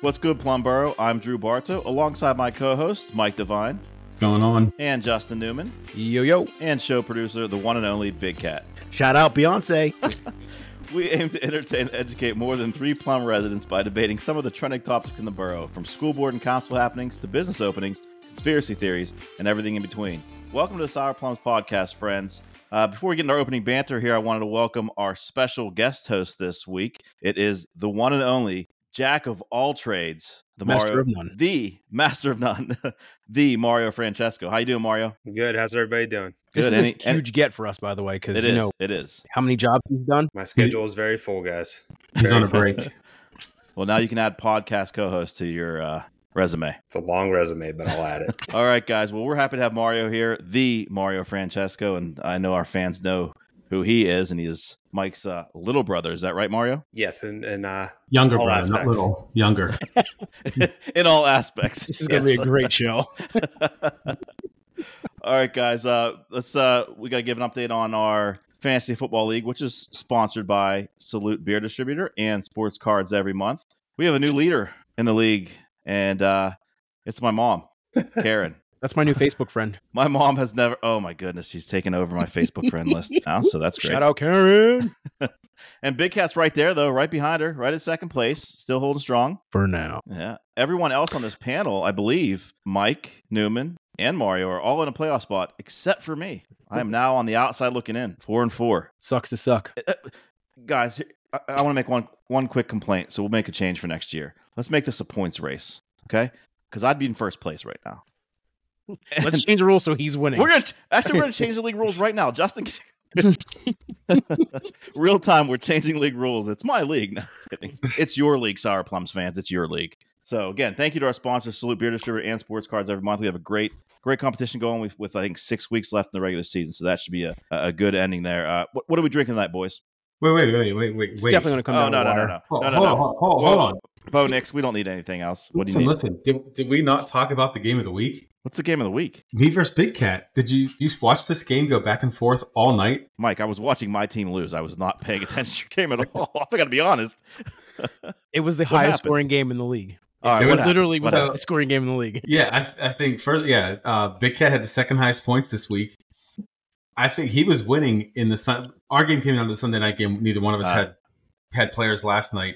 What's good, Plumboro? I'm Drew Bartow, alongside my co-host, Mike Devine. What's going on? And Justin Newman. Yo, yo. And show producer, the one and only Big Cat. Shout out Beyonce. We aim to entertain and educate more than 3 Plum residents by debating some of the trending topics in the borough, from school board and council happenings to business openings, conspiracy theories, and everything in between. Welcome to the Sour Plums podcast, friends. Before we get into our opening banter here, I wanted to welcome our special guest host this week. It is the one and only Jack of all trades, the Master of none. The Master of none, the Mario Francesco. How you doing, Mario? Good. How's everybody doing? This is a huge get for us, by the way, because you know it is. How many jobs he's done? My schedule is very full, guys. He's on a break. Well, now you can add podcast co-host to your resume. It's a long resume, but I'll add it. All right, guys. Well, we're happy to have Mario here, the Mario Francesco, and I know our fans know who he is, and he is Mike's little brother. Is that right, Mario? Yes, and younger all brother, aspects. not little, younger. In all aspects. This is going to be a great show. All right, guys. Let's we got to give an update on our Fantasy Football League, which is sponsored by Salute Beer Distributor and Sports Cards every month. We have a new leader in the league, and it's my mom, Karen. That's my new Facebook friend. My mom has never. Oh my goodness, she's taken over my Facebook friend list now, so that's great. Shout out, Karen. And Big Cat's right there, though, right behind her, right at second place, still holding strong for now. Yeah. Everyone else on this panel, I believe, Mike, Newman, and Mario are all in a playoff spot, except for me. I am now on the outside looking in, 4-4. Sucks to suck, guys. I want to make one quick complaint, so we'll make a change for next year. Let's make this a points race, okay? Because I'd be in first place right now. Let's change the rules so he's winning. We're gonna change the league rules right now, Justin. Real time, we're changing league rules. It's my league. No, kidding. It's your league, Sour Plums fans. It's your league. So again, thank you to our sponsors, Salute Beer Distributor and Sports Cards every month. We have a great competition going with I think 6 weeks left in the regular season, so that should be a good ending there. What are we drinking tonight, boys? Wait. It's definitely going to come down to water. No. Hold on. Bo Nix, we don't need anything else. What do you need? Listen, did we not talk about the game of the week? What's the game of the week? Me versus Big Cat. Did you watch this game go back and forth all night? Mike, I was watching my team lose. I was not paying attention to your game at all. I got to be honest. It was the highest scoring game in the league. Right, it was literally the highest scoring game in the league. Yeah, I think Big Cat had the second highest points this week. I think he was winning in the our game came out of the Sunday night game. Neither one of us had players last night.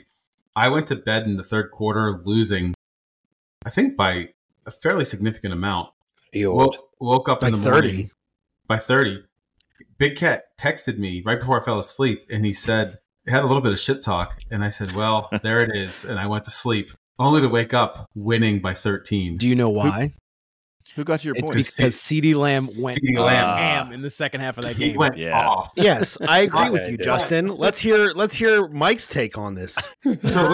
I went to bed in the third quarter losing, I think by a fairly significant amount. Woke up in the morning by 30. Big Cat texted me right before I fell asleep, and he said, it had a little bit of shit talk. And I said, well, there it is. And I went to sleep, only to wake up winning by 13. Do you know why? Who got your points? Because CeeDee Lamb went ham in the second half of that game. He went off. Yes, I agree with you, Justin. Let's hear Mike's take on this. So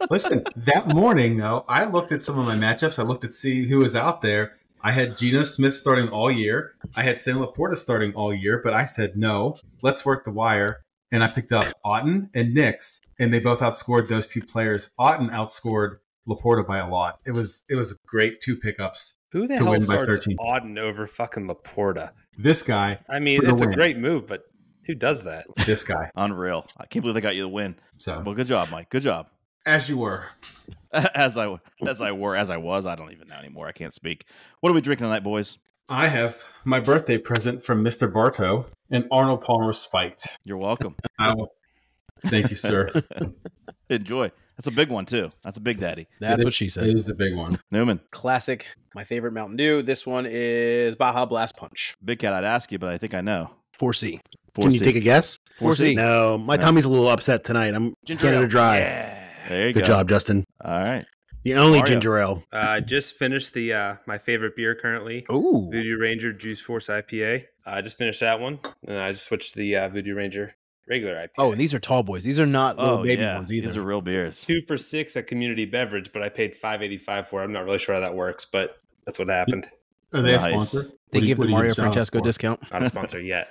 listen. That morning, though, I looked at some of my matchups. I looked at see who was out there. I had Geno Smith starting all year. I had Sam Laporta starting all year, but I said no. Let's work the wire, and I picked up Otten and Nix, and they both outscored those two players. Otten outscored Laporta by a lot. It was a great 2 pickups. Who the hell starts Auden over fucking Laporta? This guy. I mean, it's a great move, but who does that? This guy. Unreal. I can't believe they got you the win. So, well, good job, Mike. Good job. As you were. As I was. I don't even know anymore. I can't speak. What are we drinking tonight, boys? I have my birthday present from Mr. Bartow, an Arnold Palmer Spiked. You're welcome. Thank you, sir. Enjoy. That's a big one, too. That's a big daddy. That's what she said. It is the big one. Newman. Classic. My favorite Mountain Dew. This one is Baja Blast Punch. Big Cat, I'd ask you, but I think I know. 4C. Can you take a guess? 4C. No, my tummy's a little upset tonight. I'm Canada Dry. Yeah. There you go. Good job, Justin. All right. The only Mario. ginger ale. I just finished the my favorite beer currently. Ooh. Voodoo Ranger Juice Force IPA. I just finished that one, and I just switched to the Voodoo Ranger regular IPA. Oh, and these are tall boys. These are not little baby ones either. These are real beers. 2 for $6 at Community Beverage, but I paid $5.85 for it. I'm not really sure how that works, but that's what happened. Are they Nice. a sponsor? They give the Mario Francesco for? discount. Not a sponsor yet.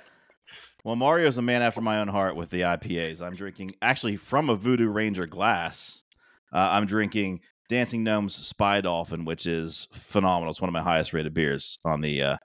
Well, Mario's a man after my own heart with the IPAs. I'm drinking, actually, from a Voodoo Ranger glass. I'm drinking Dancing Gnome's Spy Dolphin, which is phenomenal. It's one of my highest rated beers on the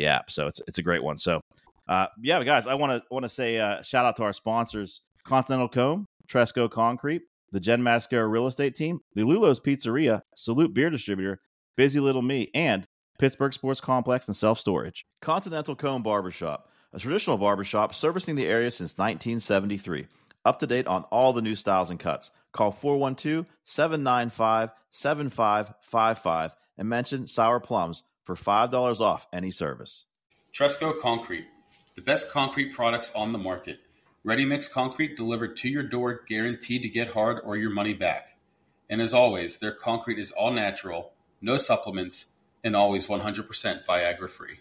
app, so it's a great one. So, guys, I want to say shout out to our sponsors: Continental Comb, Tresco Concrete, the Jen Mascaro Real Estate Team, Lilulo's Pizzeria, Salute Beer Distributor, Busy Little Me, and Pittsburgh Sports Complex and Self-Storage. Continental Cone Barbershop, a traditional barbershop servicing the area since 1973. Up to date on all the new styles and cuts. Call 412-795-7555 and mention Sour Plums for $5 off any service. Tresco Concrete, the best concrete products on the market. Ready-mix concrete delivered to your door, guaranteed to get hard or your money back. And as always, their concrete is all natural, no supplements, and always 100% Viagra-free.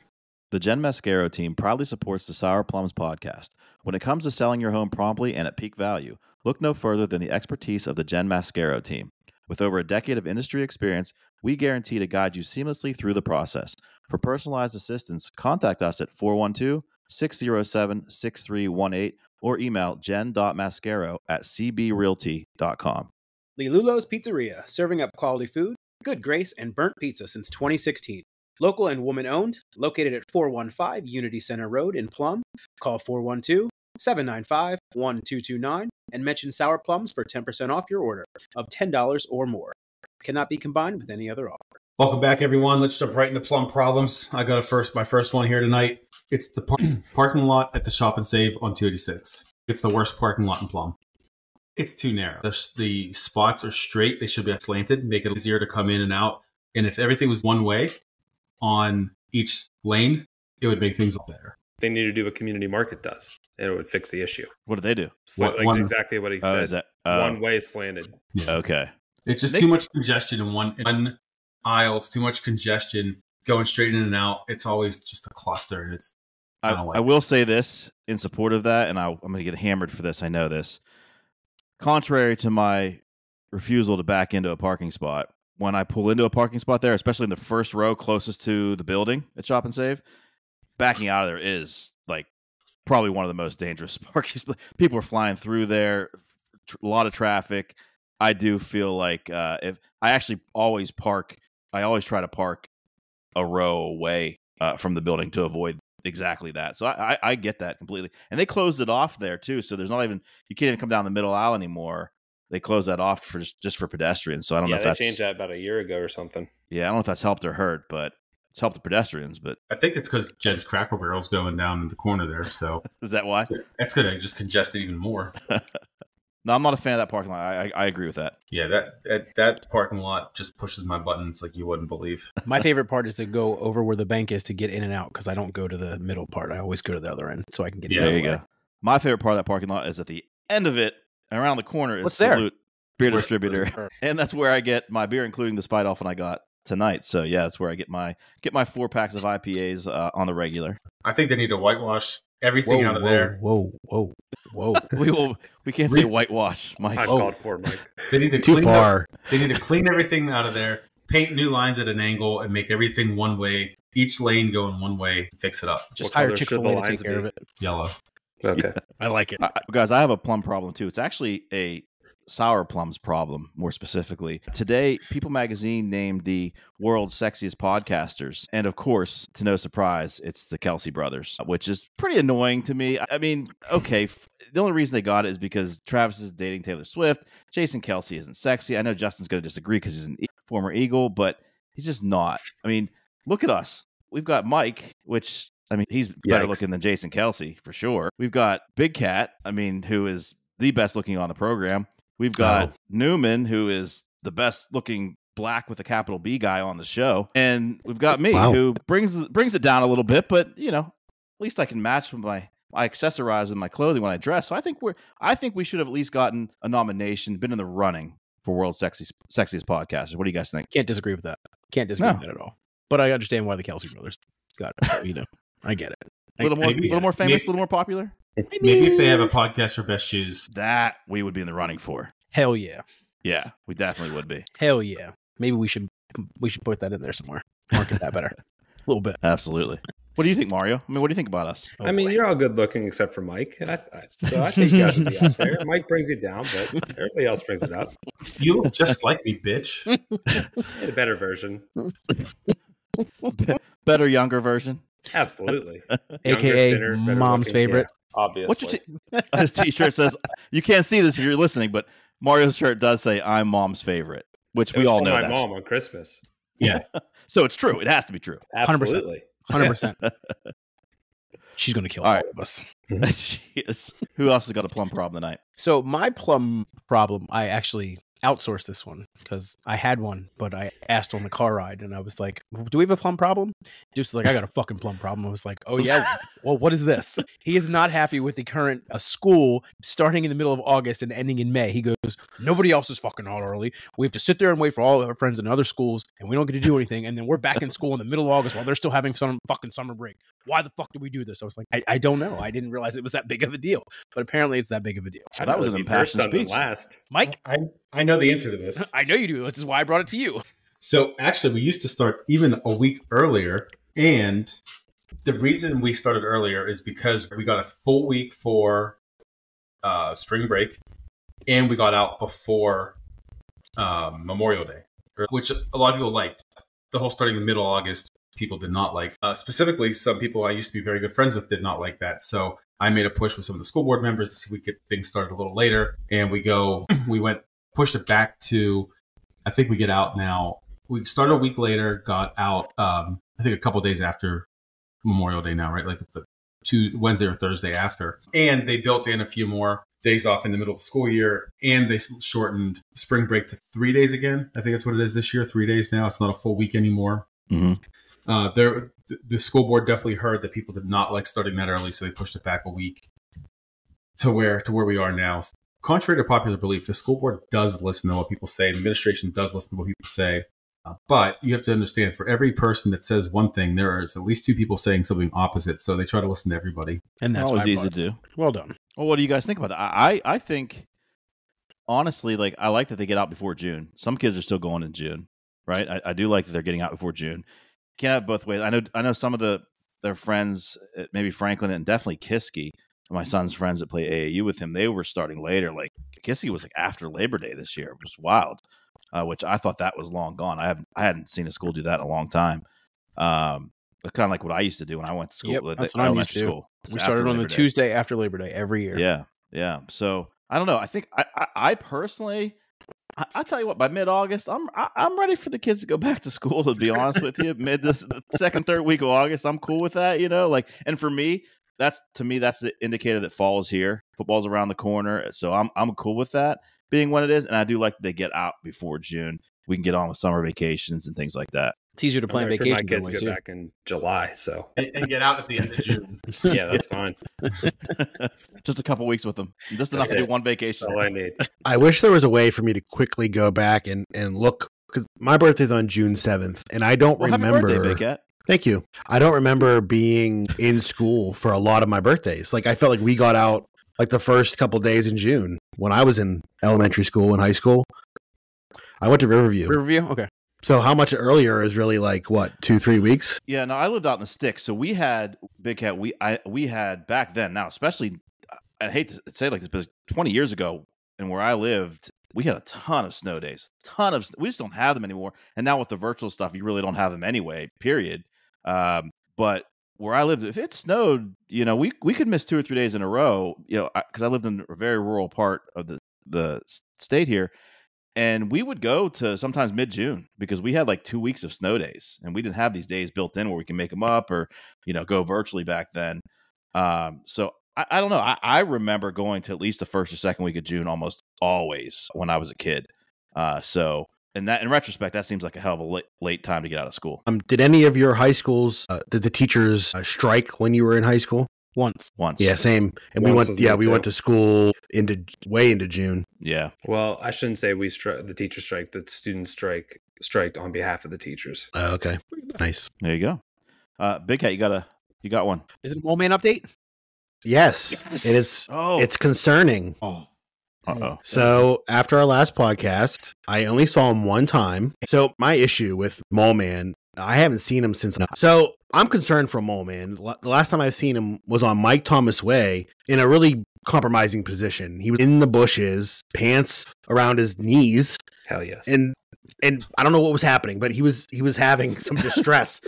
The Jen Mascaro team proudly supports the Sour Plums podcast. When it comes to selling your home promptly and at peak value, look no further than the expertise of the Jen Mascaro team. With over a decade of industry experience, we guarantee to guide you seamlessly through the process. For personalized assistance, contact us at 412-607-6318 or email jen.mascaro@cbrealty.com. Lilulo's Pizzeria, serving up quality food, good grace, and burnt pizza since 2016. Local and woman-owned, located at 415 Unity Center Road in Plum. Call 412-795-1229 and mention Sour Plums for 10% off your order of $10 or more. Cannot be combined with any other offer. Welcome back, everyone. Let's jump right into Plum Problems. I got my first one here tonight. It's the parking lot at the Shop and Save on 286. It's the worst parking lot in Plum. It's too narrow. The spots are straight. They should be slanted, make it easier to come in and out. And if everything was one way on each lane, it would make things better. They need to do what Community Market does, and it would fix the issue. What do they do? Exactly what he said. Is that, one way slanted. Yeah. Okay. It's just too much congestion in one aisle. It's too much congestion going straight in and out. It's always just a cluster, and it's I will say this in support of that, and I'm going to get hammered for this. I know this. Contrary to my refusal to back into a parking spot, when I pull into a parking spot there, especially in the first row closest to the building at Shop and Save, backing out of there is like probably one of the most dangerous parking spots. People are flying through there, a lot of traffic. I do feel like if I actually always try to park a row away from the building to avoid exactly that. So I get that completely. And they closed it off there too. So there's not even, you can't even come down the middle aisle anymore. They closed that off for just for pedestrians. So I don't know if that's changed that about a year ago or something. Yeah, I don't know if that's helped or hurt, but it's helped the pedestrians. But I think it's because Jen's Cracker Barrel's going down in the corner there. So is that why? That's going to just congest it even more. No, I'm not a fan of that parking lot. I agree with that. Yeah, that parking lot just pushes my buttons like you wouldn't believe. My favorite part is to go over where the bank is to get in and out because I don't go to the middle part. I always go to the other end so I can get in. There you go. My favorite part of that parking lot is at the end of it, around the corner is What's there? Salute Beer Distributor, and that's where I get my beer, including the Spy Dolphin I got tonight. So yeah, that's where I get my 4 packs of IPAs on the regular. I think they need to whitewash everything out of there. Whoa. We can't say whitewash, Mike. I called for it, Mike. They need to Too far. They need to clean everything out of there, paint new lines at an angle, and make everything one way. Each lane going one way. Fix it up. Just What hire color should Chick-fil-A the to take lines care be? of it. Yellow. Okay. I like it. Guys, I have a plum problem too. It's actually a Sour Plums problem, more specifically. Today, People Magazine named the world's sexiest podcasters. And of course, to no surprise, it's the Kelsey brothers, which is pretty annoying to me. I mean, okay, the only reason they got it is because Travis is dating Taylor Swift. Jason Kelsey isn't sexy. I know Justin's going to disagree because he's a former Eagle, but he's just not. I mean, look at us. We've got Mike, which, I mean, he's better looking than Jason Kelsey, for sure. We've got Big Cat, I mean, who is the best looking on the program. We've got Newman, who is the best looking black with a capital B guy on the show. And we've got me, who brings it down a little bit, but, you know, at least I can match with I accessorize with my clothing when I dress. So I think we should have at least gotten a nomination, been in the running for World's Sexiest Podcasters. What do you guys think? Can't disagree with that. Can't disagree with that at all. But I understand why the Kelsey brothers got it. So, you know, I get it. A little more famous, a little more popular? Maybe if they have a podcast for best shoes. That we would be in the running for. Hell yeah. Yeah, we definitely would be. Hell yeah. Maybe we should put that in there somewhere. Market that better. A little bit. Absolutely. What do you think, Mario? I mean, what do you think about us? I mean, you're all good looking except for Mike. So I think you guys should be out there. Mike brings you down, but everybody else brings it up. You look just like me, bitch. The better version. Better, younger version. Absolutely. AKA Younger, thinner, better mom's looking. favorite. Yeah, obviously. His t-shirt says, you can't see this if you're listening, but Mario's shirt does say "I'm mom's favorite," which we all know. My mom on Christmas. Yeah. So it's true. It has to be true. Absolutely. 100%. She's going to kill all of us. She is. Who else has got a plum problem tonight? So my plum problem, I actually outsourced this one because I had one, but I asked on the car ride and I was like, do we have a plum problem? Deuce was like, I got a fucking plum problem. I was like, oh yeah, well, what is this? He is not happy with the current school starting in the middle of August and ending in May. He goes, nobody else is fucking out early. We have to sit there and wait for all of our friends in other schools and we don't get to do anything. And then we're back in school in the middle of August while they're still having some fucking summer break. Why the fuck do we do this? I was like, I don't know. I didn't realize it was that big of a deal, but apparently it's that big of a deal. Well, that was an impassioned speech. Mike? I know the answer to this. I know you do. This is why I brought it to you. So actually, we used to start even a week earlier. And the reason we started earlier is because we got a full week for spring break. And we got out before Memorial Day, which a lot of people liked. The whole starting in the middle of August, people did not like. Specifically, some people I used to be very good friends with did not like that. So I made a push with some of the school board members to see if we could get things started a little later. And pushed it back to, I think we get out now. We started a week later, got out, I think a couple days after Memorial Day now, right? Like Wednesday or Thursday after. And they built in a few more days off in the middle of the school year. And they shortened spring break to 3 days again. I think that's what it is this year, 3 days now. It's not a full week anymore. Mm-hmm. The school board definitely heard that people did not like starting that early, so they pushed it back a week to where we are now. Contrary to popular belief, the school board does listen to what people say. The administration does listen to what people say. But you have to understand, for every person that says one thing, there is at least two people saying something opposite. So they try to listen to everybody. And that's always easy to do. Well done. Well, what do you guys think about that? I think, honestly, like I like that they get out before June. Some kids are still going in June, right? I do like that they're getting out before June. Can't have it both ways. I know some of their friends, maybe Franklin and definitely Kiski, my son's friends that play AAU with him, they were starting later. Like Kiski was like after Labor Day this year. It was wild, which I thought that was long gone. I hadn't seen a school do that in a long time. Kind of like what I used to do when I went to school. Yep, that's what I'm used to. School. We started on the Tuesday after Labor Day every year. Yeah. So I don't know. I think I personally, I'll tell you what. By mid-August, I'm ready for the kids to go back to school. To be honest with you, the second, third week of August, I'm cool with that. And for me. That's the indicator that fall is here. Football's around the corner, so I'm cool with that being what it is. And I do like that they get out before June. We can get on with summer vacations and things like that. It's easier to plan vacation. My kids go back in July, so and get out at the end of June. Yeah, that's fine. Just a couple weeks with them, just enough to do one vacation. That's all I need. I wish there was a way for me to quickly go back and look, because my birthday's on June 7th, and I don't remember. Happy birthday, Big Cat. Thank you. I don't remember being in school for a lot of my birthdays. Like I felt like we got out like the first couple days in June when I was in elementary school and high school. I went to Riverview. Okay. So how much earlier is really like what, 2-3 weeks? Yeah, no, I lived out in the sticks, so we had Big Cat. We had back then. Now, especially, I hate to say it like this, but 20 years ago, and where I lived, we had a ton of snow days. We just don't have them anymore. And now with the virtual stuff, you really don't have them anyway. Period. But where I lived, if it snowed, we could miss 2 or 3 days in a row, because I lived in a very rural part of the state here. And we would go to sometimes mid-June because we had like 2 weeks of snow days and we didn't have these days built in where we can make them up or, go virtually back then. So I don't know. I remember going to at least the first or second week of June almost always when I was a kid. So in retrospect, that seems like a hell of a late time to get out of school. Did any of your high schools, did the teachers strike when you were in high school? Once. Yeah, same. And we went to school way into June. Yeah. Well, I shouldn't say the teachers strike. The students striked on behalf of the teachers. Okay. Nice. There you go. Big Cat, you got one. Is it a Mole Man update? Yes. It is. Oh. It's concerning. Oh. Uh-oh. So after our last podcast, I only saw him one time. So my issue with Mole Man, I haven't seen him since. So I'm concerned for Mole Man. The last time I've seen him was on Mike Thomas Way in a really compromising position. He was in the bushes, pants around his knees. Hell yes. And and I don't know what was happening, but he was having some distress.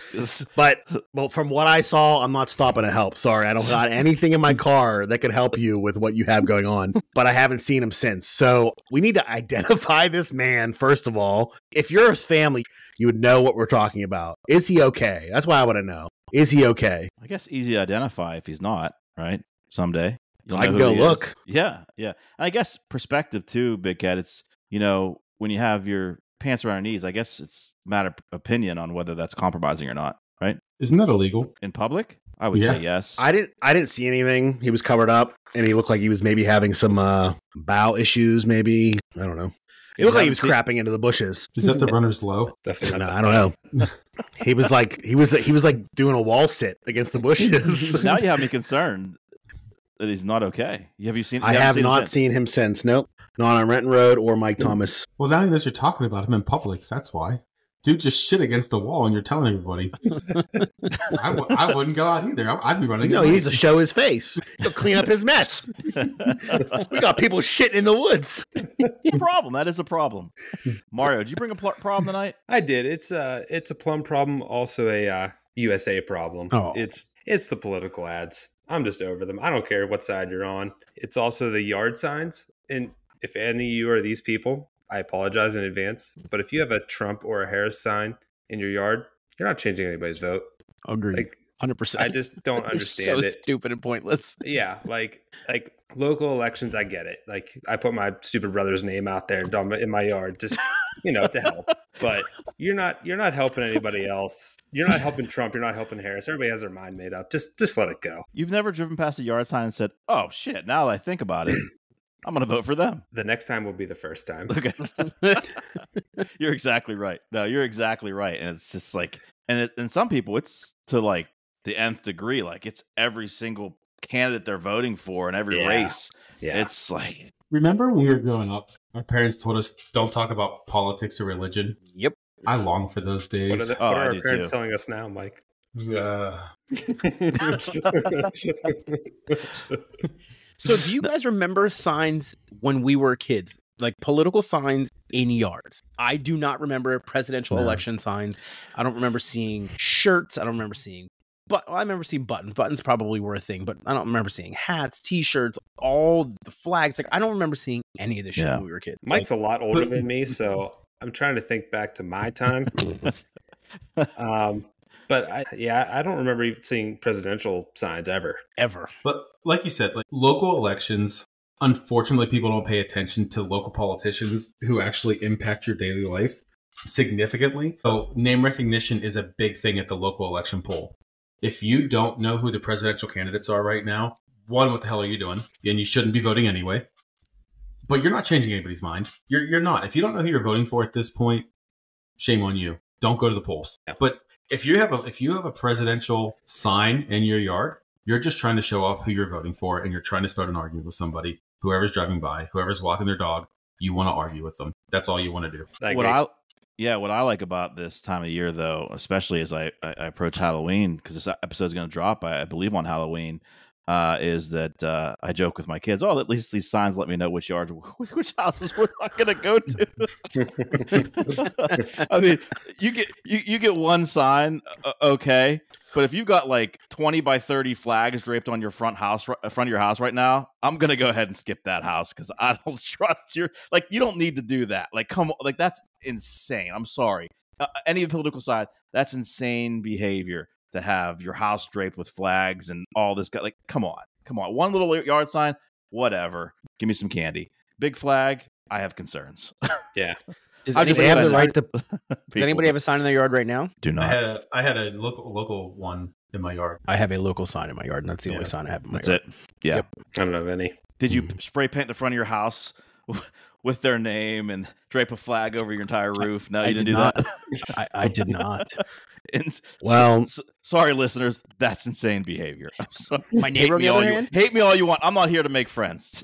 But well, from what I saw, I'm not stopping to help. Sorry, I don't got anything in my car that could help you with what you have going on. But I haven't seen him since. So we need to identify this man first of all. If you're his family, you would know what we're talking about. Is he okay? That's why I want to know. Is he okay? I guess easy to identify if he's not, right? Someday. I can go look. Yeah, yeah. And I guess perspective too, Big Cat. It's, when you have your pants around your knees, I guess it's a matter of opinion on whether that's compromising or not, right? Isn't that illegal? In public? I would say yes. I didn't see anything. He was covered up and he looked like he was maybe having some bowel issues, maybe. I don't know. It looked like he was crapping into the bushes. Is that the runner's low? Definitely No, not. I don't know. He was like doing a wall sit against the bushes. Now you have me concerned that he's not okay. Have you seen? I have not seen him since. Nope, not on Renton Road or Mike Thomas. Well, now you know you're talking about him in Publix. That's why. Dude just shit against the wall and you're telling everybody. I wouldn't go out either. I'd be running. No, he needs to show his face. He'll clean up his mess. We got people shitting in the woods. Problem. That is a problem. Mario, did you bring a problem tonight? I did. It's a Plum problem, also a USA problem. Oh. It's the political ads. I'm just over them. I don't care what side you're on. It's also the yard signs. And if any of you are these people, I apologize in advance. But if you have a Trump or a Harris sign in your yard, you're not changing anybody's vote. Agreed. Like, 100%. I just don't understand so it. Stupid and pointless. Yeah, like local elections, I get it. Like I put my stupid brother's name out there in my yard, just to help. But you're not helping anybody else. You're not helping Trump. You're not helping Harris. Everybody has their mind made up. Just let it go. You've never driven past a yard sign and said, "Oh shit!" Now that I think about it, I'm going to vote for them. The next time will be the first time. Okay, you're exactly right. No, you're exactly right, and it's just like, and some people, it's to like the nth degree. Like it's every single candidate they're voting for in every race. Yeah. It's like, remember when we were growing up, our parents told us don't talk about politics or religion. Yep. I long for those days. What are our parents telling us now, Mike? So do you guys remember signs when we were kids? Like political signs in yards? I do not remember presidential election signs. I don't remember seeing shirts. I don't remember seeing I remember seeing buttons. Buttons probably were a thing, but I don't remember seeing hats, t-shirts, all the flags. Like I don't remember seeing any of this shit when we were kids. Mike's a lot older than me, so I'm trying to think back to my time. But I don't remember even seeing presidential signs ever. But like you said, like local elections, unfortunately, people don't pay attention to local politicians who actually impact your daily life significantly. So name recognition is a big thing at the local election poll. If you don't know who the presidential candidates are right now, one, what the hell are you doing? And you shouldn't be voting anyway. But you're not changing anybody's mind. You're not. If you don't know who you're voting for at this point, shame on you. Don't go to the polls. Yeah. But if you have a presidential sign in your yard, you're just trying to show off who you're voting for, and you're trying to start an argument with somebody. Whoever's driving by, whoever's walking their dog, you want to argue with them. That's all you want to do. What I like about this time of year, though, especially as I approach Halloween, because this episode is going to drop, I believe, on Halloween, is that I joke with my kids, at least these signs let me know which houses we're not going to go to. I mean, you get one sign, okay, but if you got like 20 by 30 flags draped on your front of your house right now, I'm going to go ahead and skip that house because I don't trust you don't need to do that. Like, come on, like that's insane. I'm sorry. Any political side, that's insane behavior to have your house draped with flags and all this. Like, come on. One little yard sign, whatever. Give me some candy. Big flag, I have concerns. Yeah. Does anybody have a sign in their yard right now? Do not. I had a local one in my yard. I have a local sign in my yard, and that's the only sign I have in my yard. That's it. Yeah. Yep. I don't have any. Did you spray paint the front of your house with their name and drape a flag over your entire roof? No, you didn't do that. I did not. Sorry, listeners, that's insane behavior. My neighbor, hate me all you want. I'm not here to make friends.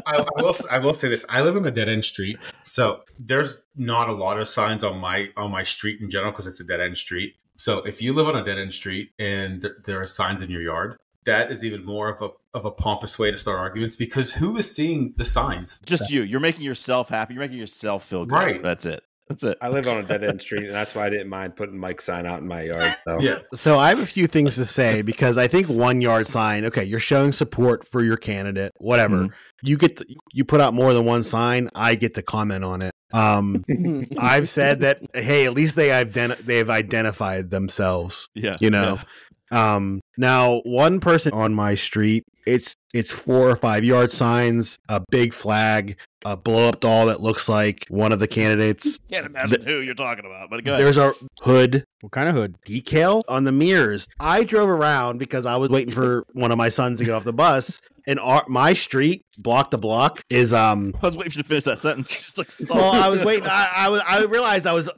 I will say this: I live on a dead end street, so there's not a lot of signs on my street in general because it's a dead end street. So if you live on a dead end street and there are signs in your yard, that is even more of a pompous way to start arguments because who is seeing the signs? Just you. You're making yourself happy. You're making yourself feel good. Right. That's it. That's it. I live on a dead end street, and that's why I didn't mind putting Mike's sign out in my yard. So. Yeah. So I have a few things to say because I think 1 yard sign, okay, you're showing support for your candidate, whatever. You put out more than one sign, I get to comment on it. I've said that, hey, at least they've identified themselves. Yeah. You know. Now one person on my street, it's 4 or 5 yard signs, a big flag, a blow up doll that looks like one of the candidates. Can't imagine who you're talking about, but go ahead. There's a hood What kind of hood? decal on the mirrors. I drove around because I was waiting for one of my sons to get off the bus, and my street, block to block, is I was waiting for you to finish that sentence. Just like, well, I was waiting. I realized I was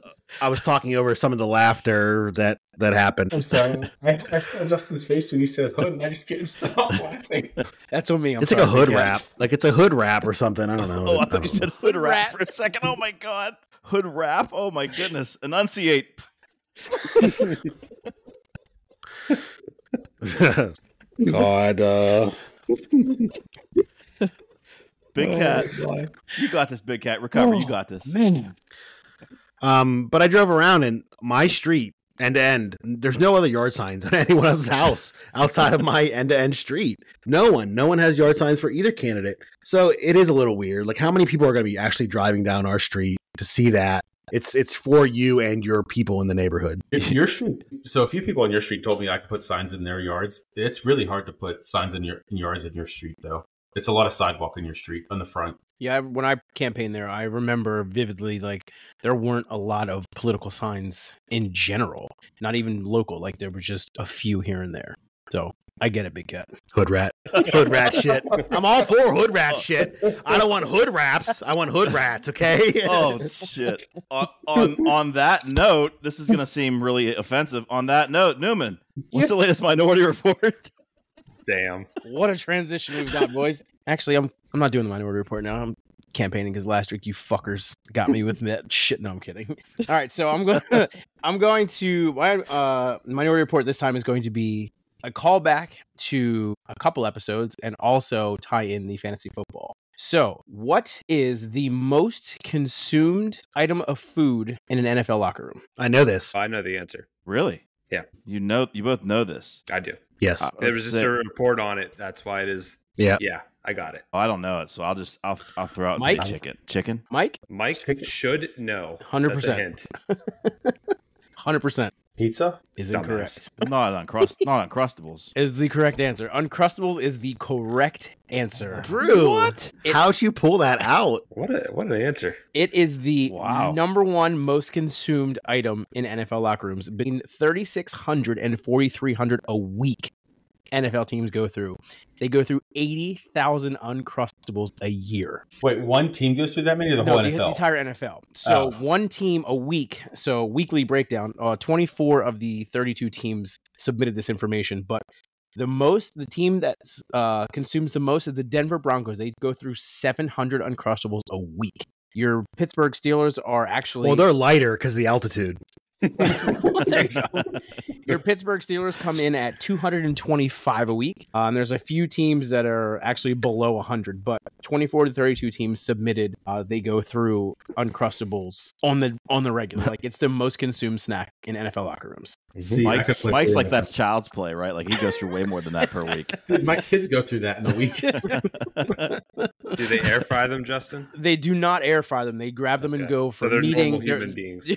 talking over some of the laughter that happened. I'm sorry. I saw Justin's face when you said hood, and I just couldn't stop laughing. That's on me. It's like a hood wrap, like it's a hood wrap or something. I don't know. Oh, I thought you said hood wrap for a second. Oh my god, hood wrap. Oh my goodness, enunciate. God. Big Cat, you got this. Big Cat, recover. You got this. Man. But I drove around in my street end to end. There's no other yard signs on anyone else's house outside of my end to end street. No one has yard signs for either candidate. So it is a little weird. Like, how many people are going to be actually driving down our street to see that? It's for you and your people in the neighborhood. If your street, so a few people on your street told me I could put signs in their yards. It's really hard to put signs in yards in your street, though. It's a lot of sidewalk in your street on the front. Yeah, when I campaigned there, I remember vividly, like, there weren't a lot of political signs in general, not even local. Like, there was just a few here and there. So I get it, Big Cat. Hood rat shit. I'm all for hood rat shit. I don't want hood raps. I want hood rats. Okay. Oh shit. On that note, this is going to seem really offensive. On that note, Newman, what's the latest Minority Report? Damn. What a transition we've got, boys. Actually, I'm not doing the Minority Report now. I'm campaigning because last week you fuckers got me with that shit. No, I'm kidding. All right, so I'm going to my Minority Report this time is going to be a callback to a couple episodes and also tie in the fantasy football. So, what is the most consumed item of food in an NFL locker room? I know this. I know the answer. Really? Yeah. You both know this. I do. Yes. There was just a report on it. That's why it is. Yeah. Yeah, I got it. Oh, I don't know it, so I'll throw out Mike? chicken. Mike? Mike should know. 100%. That's a hint. 100% Pizza? is Dumbass. incorrect. Not Uncrustables. Is the correct answer. Uncrustables is the correct answer. Drew, What? how'd you pull that out? What an answer. It is the Wow. number one most consumed item in NFL locker rooms. Between 3,600 and 4,300 a week NFL teams go through. They go through 80,000 Uncrustables a year. Wait, one team goes through that many or the whole The NFL? entire NFL. So Oh. one team a week. So weekly breakdown. 24 of the 32 teams submitted this information, but the team that consumes the most is the Denver Broncos. They go through 700 Uncrustables a week. Your Pittsburgh Steelers are actually Well, they're lighter because of the altitude. there you go. Your Pittsburgh Steelers come in at 225 a week. There's a few teams that are actually below 100, but 24 to 32 teams submitted. They go through Uncrustables on the regular. Like, it's the most consumed snack in NFL locker rooms. See, I could flip Mike's through like that. that's child's play, right? Like he goes through way more than that per week. Dude, my kids go through that in a week. Do they air fry them, Justin? They do not air fry them. They grab them and Okay. go So for they're meetings. normal human beings.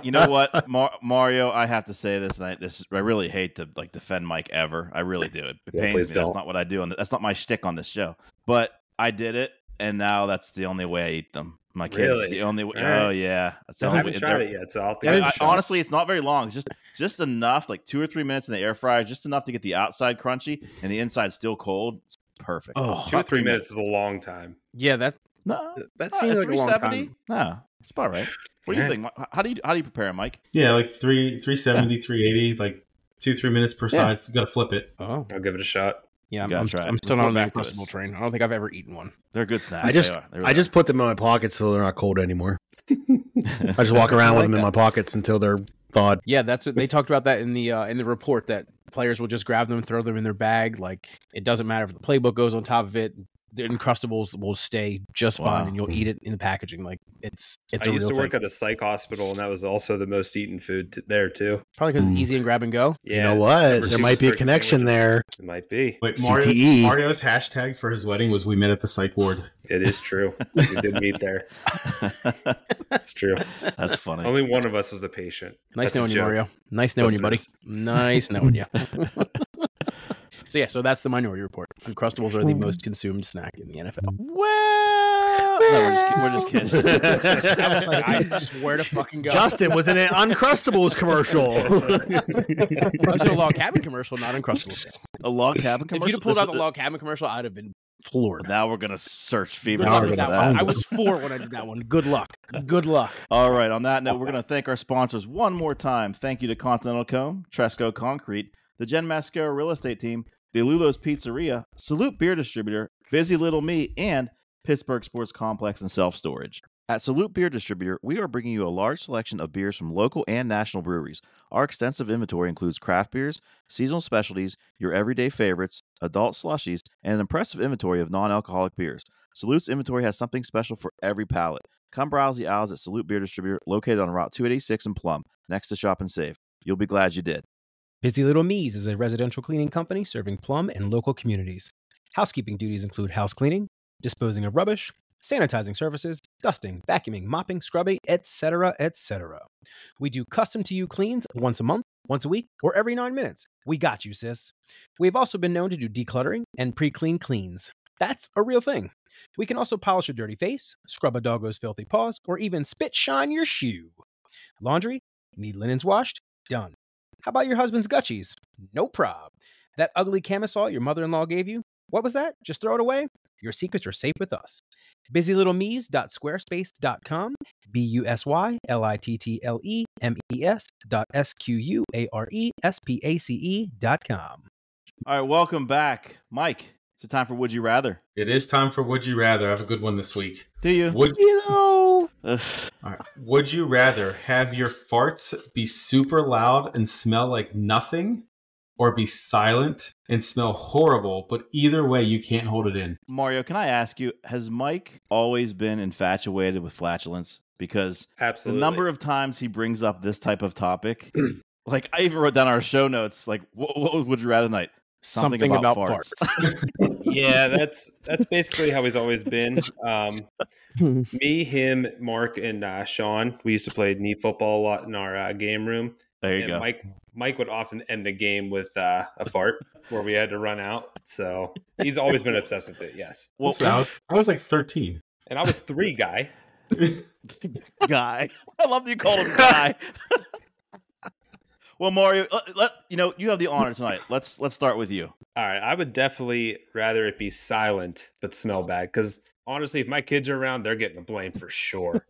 You know what, Mario? I have to say this, and I really hate to defend Mike ever. I really do. It Yeah, pains me. please That's don't. not what I do. That's not my shtick on this show. But I did it, and now that's the only way I eat them. My kids, Really? it's the only way. All right. Oh yeah, that's the I only haven't way. tried it yet, so I'll have to That give is- it a shot. Honestly, it's not very long. It's just enough, like 2 or 3 minutes in the air fryer, just enough to get the outside crunchy and the inside still cold. It's perfect. Oh, 2 or 3 minutes is a long time. yeah, that No, seems like a long 370. time. No, it's about right. What do you think? How do you prepare it, Mike? Yeah, like 370, 380, like 2-3 minutes per side. You got to flip it. Oh, I'll give it a shot. yeah. You gotta I'm try it. I'm still Report not on the back to Uncrustable us. train. I don't think I've ever eaten one. They're a good snack. I just put them in my pockets so they're not cold anymore. I just walk around with them in my pockets until they're thawed. Yeah, that's what they talked about that in the report, that players will just grab them and throw them in their bag. Like, it doesn't matter if the playbook goes on top of it. the Uncrustables will stay just fine, and you'll eat it in the packaging. Like it's I used to work at a psych hospital, and that was also the most eaten food there too. Probably because it's easy and grab and go. Yeah, you know what? There might be a connection there. It might be. Wait, CTE. Mario's hashtag for his wedding was "We met at the psych ward." It is true. We did meet there. It's true. That's funny. Only one of us was a patient. Nice That's a knowing you, joke. Mario. Nice knowing you, buddy. Nice knowing you. So that's the Minority Report. Uncrustables are the most consumed snack in the NFL. Well, no, we're just kidding. I was like, I swear to fucking God. Justin was in an Uncrustables commercial. I was in a log cabin commercial, not Uncrustables. A log cabin commercial. If you'd have pulled out the log cabin commercial, I'd have been floored. Now we're gonna search Good feverishly luck for with that that. one. I was 4 when I did that one. Good luck. Good luck. All right. On that note, we're gonna thank our sponsors one more time. Thank you to Continental Comb, Tresco Concrete, the Jen Mascara Real Estate Team, the Lulo's Pizzeria, Salute Beer Distributor, Busy Little Me, and Pittsburgh Sports Complex and Self Storage. At Salute Beer Distributor, we are bringing you a large selection of beers from local and national breweries. Our extensive inventory includes craft beers, seasonal specialties, your everyday favorites, adult slushies, and an impressive inventory of non-alcoholic beers. Salute's inventory has something special for every palate. Come browse the aisles at Salute Beer Distributor, located on Route 286 in Plum, next to Shop and Save. You'll be glad you did. Busy Little Me's is a residential cleaning company serving Plum and local communities. Housekeeping duties include house cleaning, disposing of rubbish, sanitizing services, dusting, vacuuming, mopping, scrubbing, etc., etc. We do custom-to-you cleans once a month, once a week, or every 9 minutes. We got you, sis. We've also been known to do decluttering and pre-clean cleans. That's a real thing. We can also polish a dirty face, scrub a doggo's filthy paws, or even spit shine your shoe. Laundry? Need linens washed? Done. How about your husband's gutchies? No prob. That ugly camisole your mother-in-law gave you? What was that? Just throw it away? Your secrets are safe with us. BusyLittleMe's.squarespace.com, BusyLittleMeS.Squarespace.com. All right, welcome back. Mike, it's time for Would You Rather. It is time for Would You Rather. I have a good one this week. Do you? Would Ugh. All right. Would you rather have your farts be super loud and smell like nothing, or be silent and smell horrible, but either way, you can't hold it in? Mario, can I ask you, has Mike always been infatuated with flatulence? Because Absolutely. the number of times he brings up this type of topic, like I even wrote down our show notes, like, what would you rather tonight? Something about farts. Yeah, that's basically how he's always been. Me, him, Mark, and Sean, we used to play knee football a lot in our game room. There you And go. Mike would often end the game with a fart where we had to run out. So he's always been obsessed with it. Yes, Well, I was like 13. and I was 3 guy. guy. I love that you called him guy. Well, Mario, you have the honor tonight. Let's start with you. All right, I would definitely rather it be silent but smell bad, because honestly, if my kids are around, they're getting the blame for sure.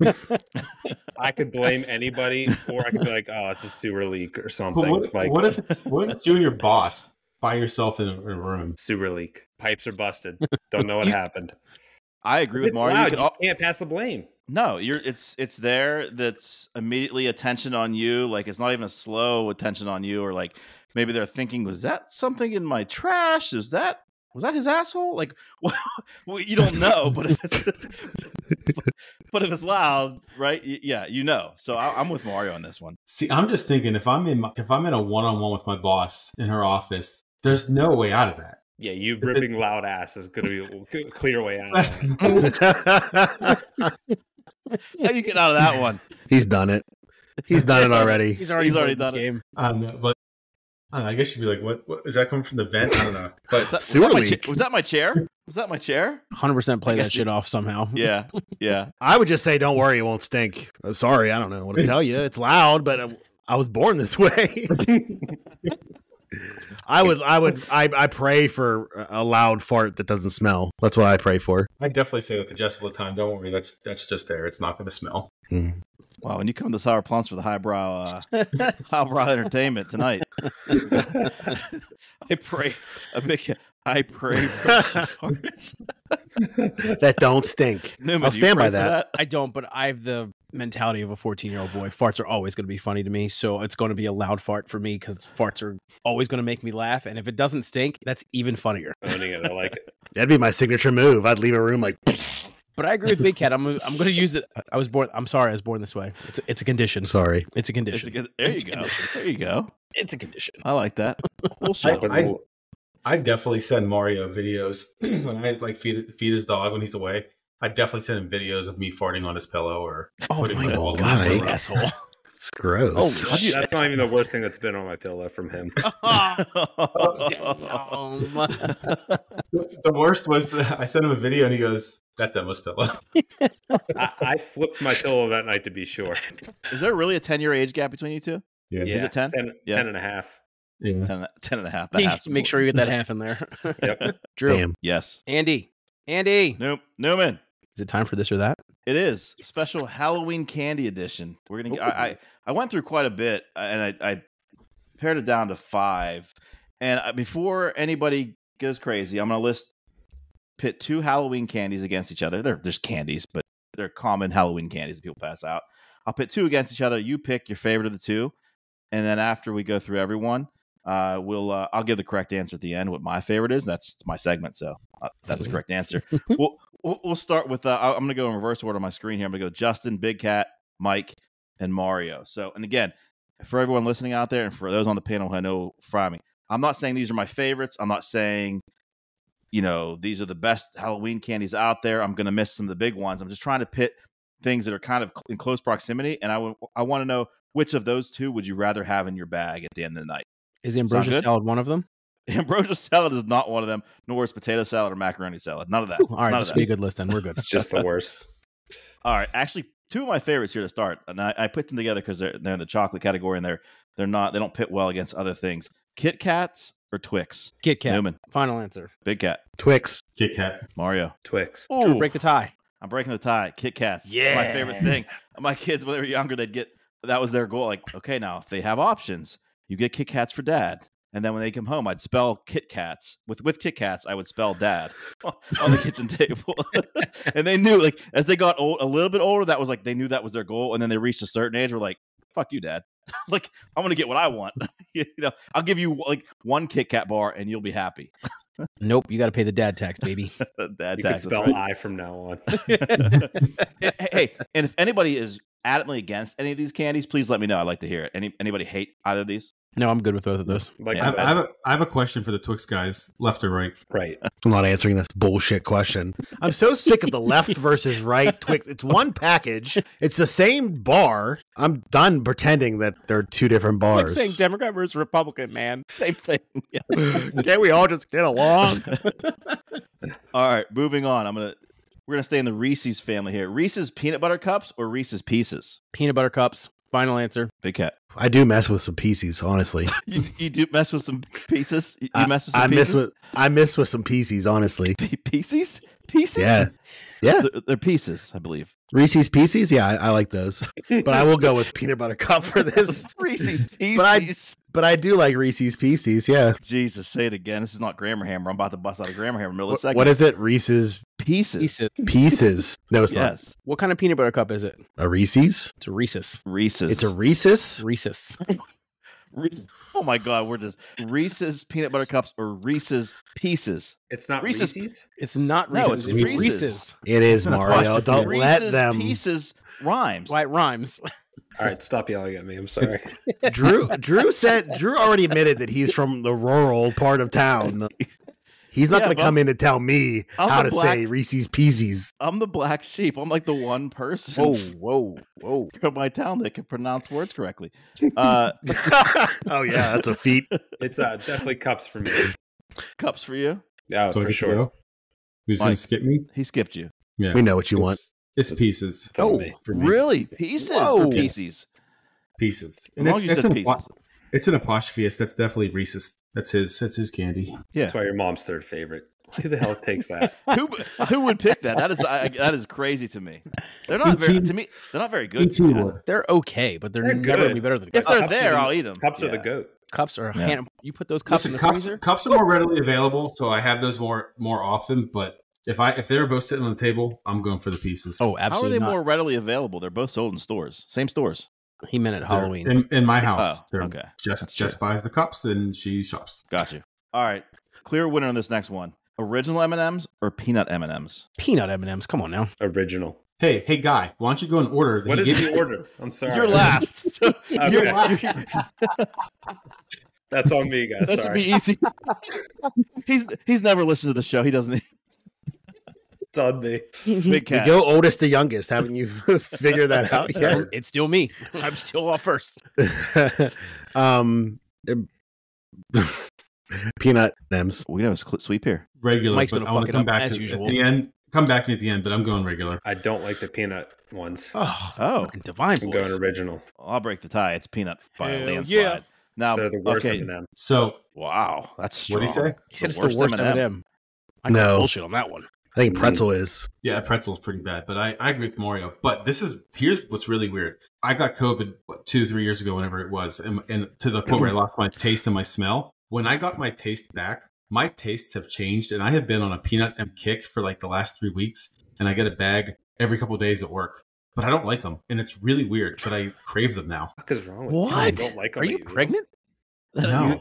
I could blame anybody, or I could be like, "Oh, it's a sewer leak or something." What if it's you and your boss by yourself in a room? Sewer leak? Pipes are busted. Don't know what happened. I agree If with it's Mario. loud, You you can't pass the blame. No, it's there. That's immediately attention on you. Like it's not even a slow attention on you, or like maybe they're thinking, was that something in my trash? Was that his asshole? Like, well, you don't know, but if it's loud, right? Yeah, you know. So I'm with Mario on this one. See, I'm just thinking if I'm in a one-on-one with my boss in her office, there's no way out of that. Yeah, you ripping loud ass is going to be a clear way out of that. How you get out of that one? He's done it. He's done it already. He's already done it. game. But I don't know, I guess you'd be like, what is that coming from the vent? I don't know. But Was that my chair? Was that my chair? 100% play I that guess shit off somehow. Yeah, yeah. I would just say, don't worry, it won't stink. Sorry, I don't know what to tell you. It's loud, but I was born this way. I pray for a loud fart that doesn't smell. That's what I pray for. I definitely say that to Jess all the time. Don't worry, that's just there. It's not going to smell. Mm. Wow, when you come to Sour Plums for the highbrow entertainment tonight, I pray for farts that don't stink. Newman, I'll do you stand pray by for that. I don't, but I have the mentality of a 14-year-old boy. Farts are always going to be funny to me, so it's going to be a loud fart for me because farts are always going to make me laugh, and if it doesn't stink, that's even funnier. Owning it, I like it. That'd be my signature move. I'd leave a room like. But I agree with Big Cat. I'm going to use it. I'm sorry. I was born this way. It's a condition. Sorry. It's a condition. There you go. There you go. It's a condition. I like that. I definitely send Mario videos when I like feed his dog when he's away. I definitely send him videos of me farting on his pillow or putting my balls on his pillow. Asshole. It's gross. That's not even the worst thing that's been on my pillow from him. The worst was I sent him a video and he goes, "That's Emma's pillow." I flipped my pillow that night to be sure. Is there really a 10-year age gap between you two? Yeah. Is it 10? 10 Yeah. 10 and a half. Yeah. 10 and a half. That has to Make sure you get that half in there. Yep. Drew. Damn. Yes. Andy. Nope. Newman. Is it time for this or that? It is special Halloween candy edition. We're gonna. I went through quite a bit, and I pared it down to 5. And before anybody goes crazy, I'm gonna pit 2 Halloween candies against each other. They're just candies, but they're common Halloween candies that people pass out. I'll pit 2 against each other. You pick your favorite of the 2, and then after we go through everyone, I'll give the correct answer at the end. What my favorite is. That's my segment, so that's the correct answer. We'll start with. I'm going to go in reverse order on my screen here. I'm going to go Justin, Big Cat, Mike, and Mario. So, and again, for everyone listening out there, and for those on the panel who I know from me, I'm not saying these are my favorites. I'm not saying, these are the best Halloween candies out there. I'm going to miss some of the big ones. I'm just trying to pit things that are kind of in close proximity, and I want to know which of those 2 would you rather have in your bag at the end of the night. Is ambrosia salad one of them? Ambrosia salad is not one of them, nor is potato salad or macaroni salad. None of that. All right, this will be a good list then. We're good. It's just the worst. All right, actually, 2 of my favorites here to start, and I put them together because they're in the chocolate category, and they don't pit well against other things. Kit Kats or Twix? Kit Kat. Newman. Final answer. Big Cat. Twix. Kit Kat. Mario. Twix. Drew, break the tie. I'm breaking the tie. Kit Kats. Yeah. It's my favorite thing. My kids, when they were younger, that was their goal. Like, okay, now if they have options, you get Kit Kats for dad. And then when they come home, I'd spell Kit Kats. With Kit Kats, I would spell dad on the kitchen table. And they knew, like, as they got a little bit older, that was like, they knew that was their goal. And then they reached a certain age, we're like, fuck you, dad. Like, I'm going to get what I want. I'll give you like 1 Kit Kat bar and you'll be happy. Nope, you got to pay the dad tax, baby. Dad You tax. can spell Right. I from now on. Hey, and if anybody is adamantly against any of these candies, please let me know. I'd like to hear it. Anybody hate either of these? No, I'm good with both of those. Like, Yeah. I have a question for the Twix guys, left or right? right. I'm not answering this bullshit question. I'm so sick of the left versus right Twix. It's one package. It's the same bar. I'm done pretending that they're 2 different It's like bars. saying Democrat versus Republican, man. Same thing. Can't we all just get along? All right, moving on. We're gonna stay in the Reese's family here. Reese's peanut butter cups or Reese's Pieces? Peanut butter cups. Final answer. Big Cat. I do mess with some pieces, honestly. You do mess with some pieces. You mess with some pieces. I miss with some pieces, honestly. Pieces. Pieces. Yeah. They're pieces, I believe. Reese's Pieces, yeah, I like those. But I will go with peanut butter cup for this. Reese's Pieces. But I do like Reese's Pieces, yeah. Jesus, say it again. This is not Grammar Hammer. I'm about to bust out a Grammar Hammer in the middle of the segment. What is it? Reese's Pieces. Pieces. No, it's not. Yes. What kind of peanut butter cup is it? A Reese's? It's a Reese's. Reese's. It's a Reese's? Reese's. Reese's. Oh my God, we're just Reese's peanut butter cups or Reese's Pieces. It's not Reese's- Reese's. It's not No, Reese's. it's It's Reese's. Reese's. It is, That's Mario. why- Don't Reese's let them. Pieces rhymes. Why it rhymes? All right, stop yelling at me. I'm sorry. Drew already admitted that he's from the rural part of town. He's not Yeah, going to but come in and tell me I'm how the to black- say Reese's Pieces. I'm the black sheep. I'm like the one person Whoa. from my town that can pronounce words correctly. Oh yeah, that's a feat. It's definitely cups for me. Cups for you. Yeah, Do I for get to sure. go? Who's going Mike. to skip me? He skipped you. Yeah. We know what you want. It's pieces. It's on me. For me. Really? Pieces Whoa. or pieces? Pieces. As long as you said pieces. It's an apostrophe. That's definitely Reese's. That's his candy. Yeah. That's why your mom's third favorite. Who the hell takes that? Who would pick that? That is crazy to me. They're not very to me. They're not very good. To me. They're okay, but they're They're never going to good. be better than If cups. they're Cups there, are the- I'll eat them. Cups are the goat. Cups are Yeah. hand. You put those cups Listen, in the cups, freezer. cups are more readily available, so I have those more often. But if they're both sitting on the table, I'm going for the pieces. Oh, How are absolutely they not. more readily available? They're both sold in stores. Same stores. He meant at They're Halloween. in my house. Oh, They're okay. That's Jess buys the cups and she shops. Got you. All right. Clear winner on this next one. original M&Ms or peanut M&Ms? Peanut M&Ms. Come on now. Original. Hey, guy, why don't you go in order? What is the order? I'm sorry. You're last. So Okay. That's on me, guys. that should Sorry. be easy. He's never listened to the show. He doesn't. It's on me. Big You cat. go oldest to youngest. Haven't you figured that out yet? It's still me. I'm still off first. Peanut M&Ms. We know it's sweep here. regular. Mike's But gonna I want fuck to it come up back as to usual. at the end. Come back at the end, but I'm going regular. I don't like the peanut ones. Oh, Oh. fucking divine I'm boys. going original. I'll break the tie. It's peanut by a Hell landslide. yeah. Now, They're the worst okay. M&M. So Wow, that's strong. What'd he say? He said it's the worst M&M. M&M. I got No. bullshit on that one. I think pretzel is. yeah, pretzel's pretty bad, but I agree with Mario. But here's what's really weird. I got COVID 2-3 years ago, whenever it was, and to the point where I lost my taste and my smell. When I got my taste back, my tastes have changed, and I have been on a peanut M kick for like the last 3 weeks, and I get a bag every couple of days at work. But I don't like them, and it's really weird. But I crave them now. What is wrong with What? you? I don't like them. Are you pregnant? No,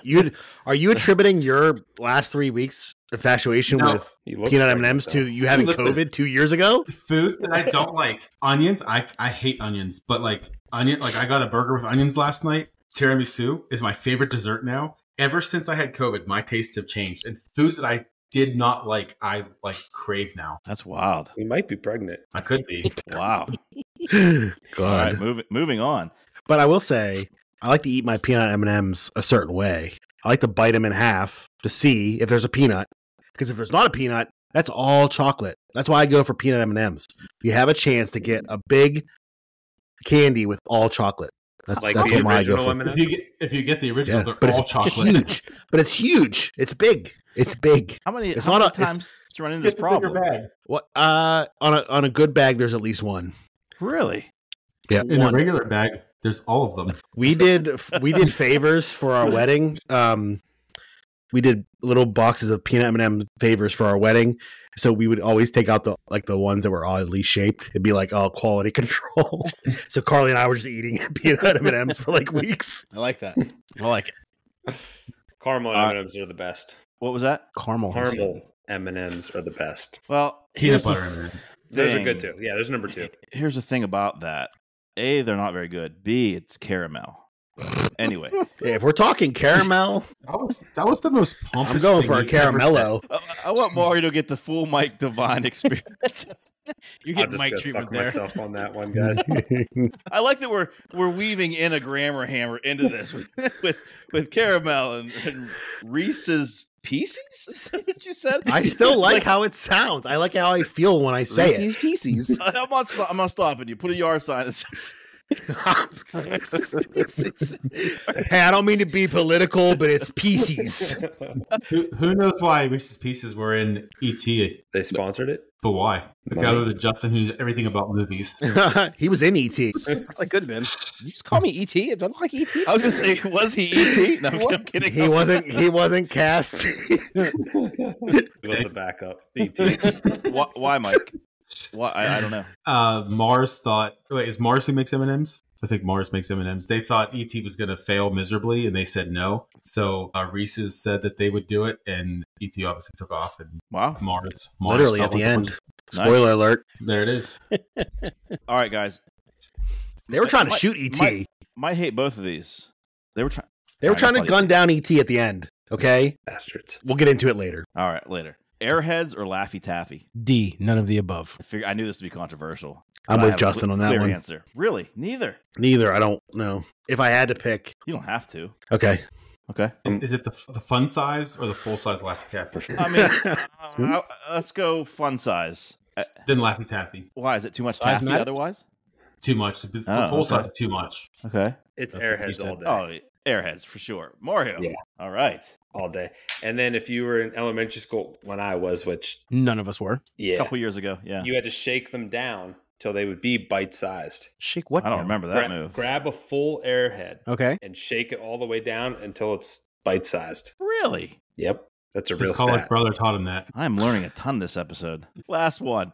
Are you attributing your last 3 weeks infatuation No. with He looks peanut pregnant, M&Ms to though. you having Listen. COVID 2 years ago? food that I don't like. Onions, I hate onions, but like I got a burger with onions last night. Tiramisu is my favorite dessert now. Ever since I had COVID, my tastes have changed, and foods that I did not like, I like crave now. That's wild. We might be pregnant. I could be. Wow. God. All right, moving on. But I will say, I like to eat my peanut M&Ms a certain way. I like to bite them in half to see if there's a peanut. Because if there's not a peanut, that's all chocolate. That's why I go for peanut M&Ms. You have a chance to get a big candy with all chocolate. That's Like that's the what I go original for. M&Ms? If you get the original, Yeah, they're but all it's chocolate. huge. But it's huge. It's big. It's big. How many, It's how not many a- it's- times did you run into this Get the bigger problem? bag. What? On a good bag, there's at least one. Really? Yeah. In a regular bag, there's all of them. We did favors for our wedding. We did little boxes of peanut M&M favors for our wedding. So we would always take out the ones that were oddly shaped. It'd be like, oh, quality control. So Carly and I were just eating peanut M&Ms for like weeks. I like that. I like it. Caramel M&Ms are the best. What was that? Caramel. Caramel M&Ms are the best. Well, Peanut here's the butter M&Ms. Those are thing. good too. Yeah, there's number 2. Here's the thing about that. A, they're not very good. B, it's caramel. Anyway, Yeah, if we're talking caramel, That was the most pompous. I'm going thing for a you've ever caramello. I want Mario to get the full Mike Divine experience. You I'll get just Mike go treatment fuck there. myself on that one, guys. I like that we're weaving in a grammar hammer into this with caramel and Reese's Pieces. Is that what you said? I still like how it sounds. I like how I feel when I say it. Reese's Pieces. I'm not stopping you. Put a yard sign that says Hey, I don't mean to be political, but it's pieces. Who knows why Reese's Pieces were in E.T.? They sponsored it. But why? Like, other than Justin, who knows everything about movies. He was in ET. Like good man. You just call me ET. It doesn't like ET. I was gonna say, was he ET? No, I'm kidding. He wasn't cast. He was the backup. ET. Why, Mike? Why? I don't know. Mars thought. Wait, is Mars who makes M&Ms? I think Mars makes M&Ms. They thought E.T. was going to fail miserably, and they said no. So Reese's said that they would do it, and E.T. obviously took off. And Wow. Mars Literally felt at the like a end. bunch- Nice. Spoiler alert. There it is. All right, guys. They were trying to Mike- shoot ET. Might hate both of these. They were trying. They were trying to gun down ET at the end. Okay? Bastards. We'll get into it later. All right, later. Airheads or Laffy Taffy? D. None of the above. I knew this would be controversial. I'm but I with have a Justin on that clear one. Answer. Really? Neither. Neither. I don't know. If I had to pick. You don't have to. Okay. Okay. Is it the fun size or the full size Laffy Taffy? I mean, let's go fun size. Then Laffy Taffy. Why is it too much Size taffy? matters? Otherwise, Too much. The Oh, full okay. size is too much. okay. It's That's what you Airheads said. all day. Oh, Airheads for sure. Mario. Yeah. All right. All day. And then if you were in elementary school when I was, which None of us were. A yeah, couple years ago. Yeah. you had to shake them down till they would be bite-sized. Shake what? I don't down? remember that move. Grab a full Airhead Okay. and shake it all the way down until it's bite-sized. Really? Yep. That's a real His college stat. brother taught him that. I'm learning a ton this episode. Last one.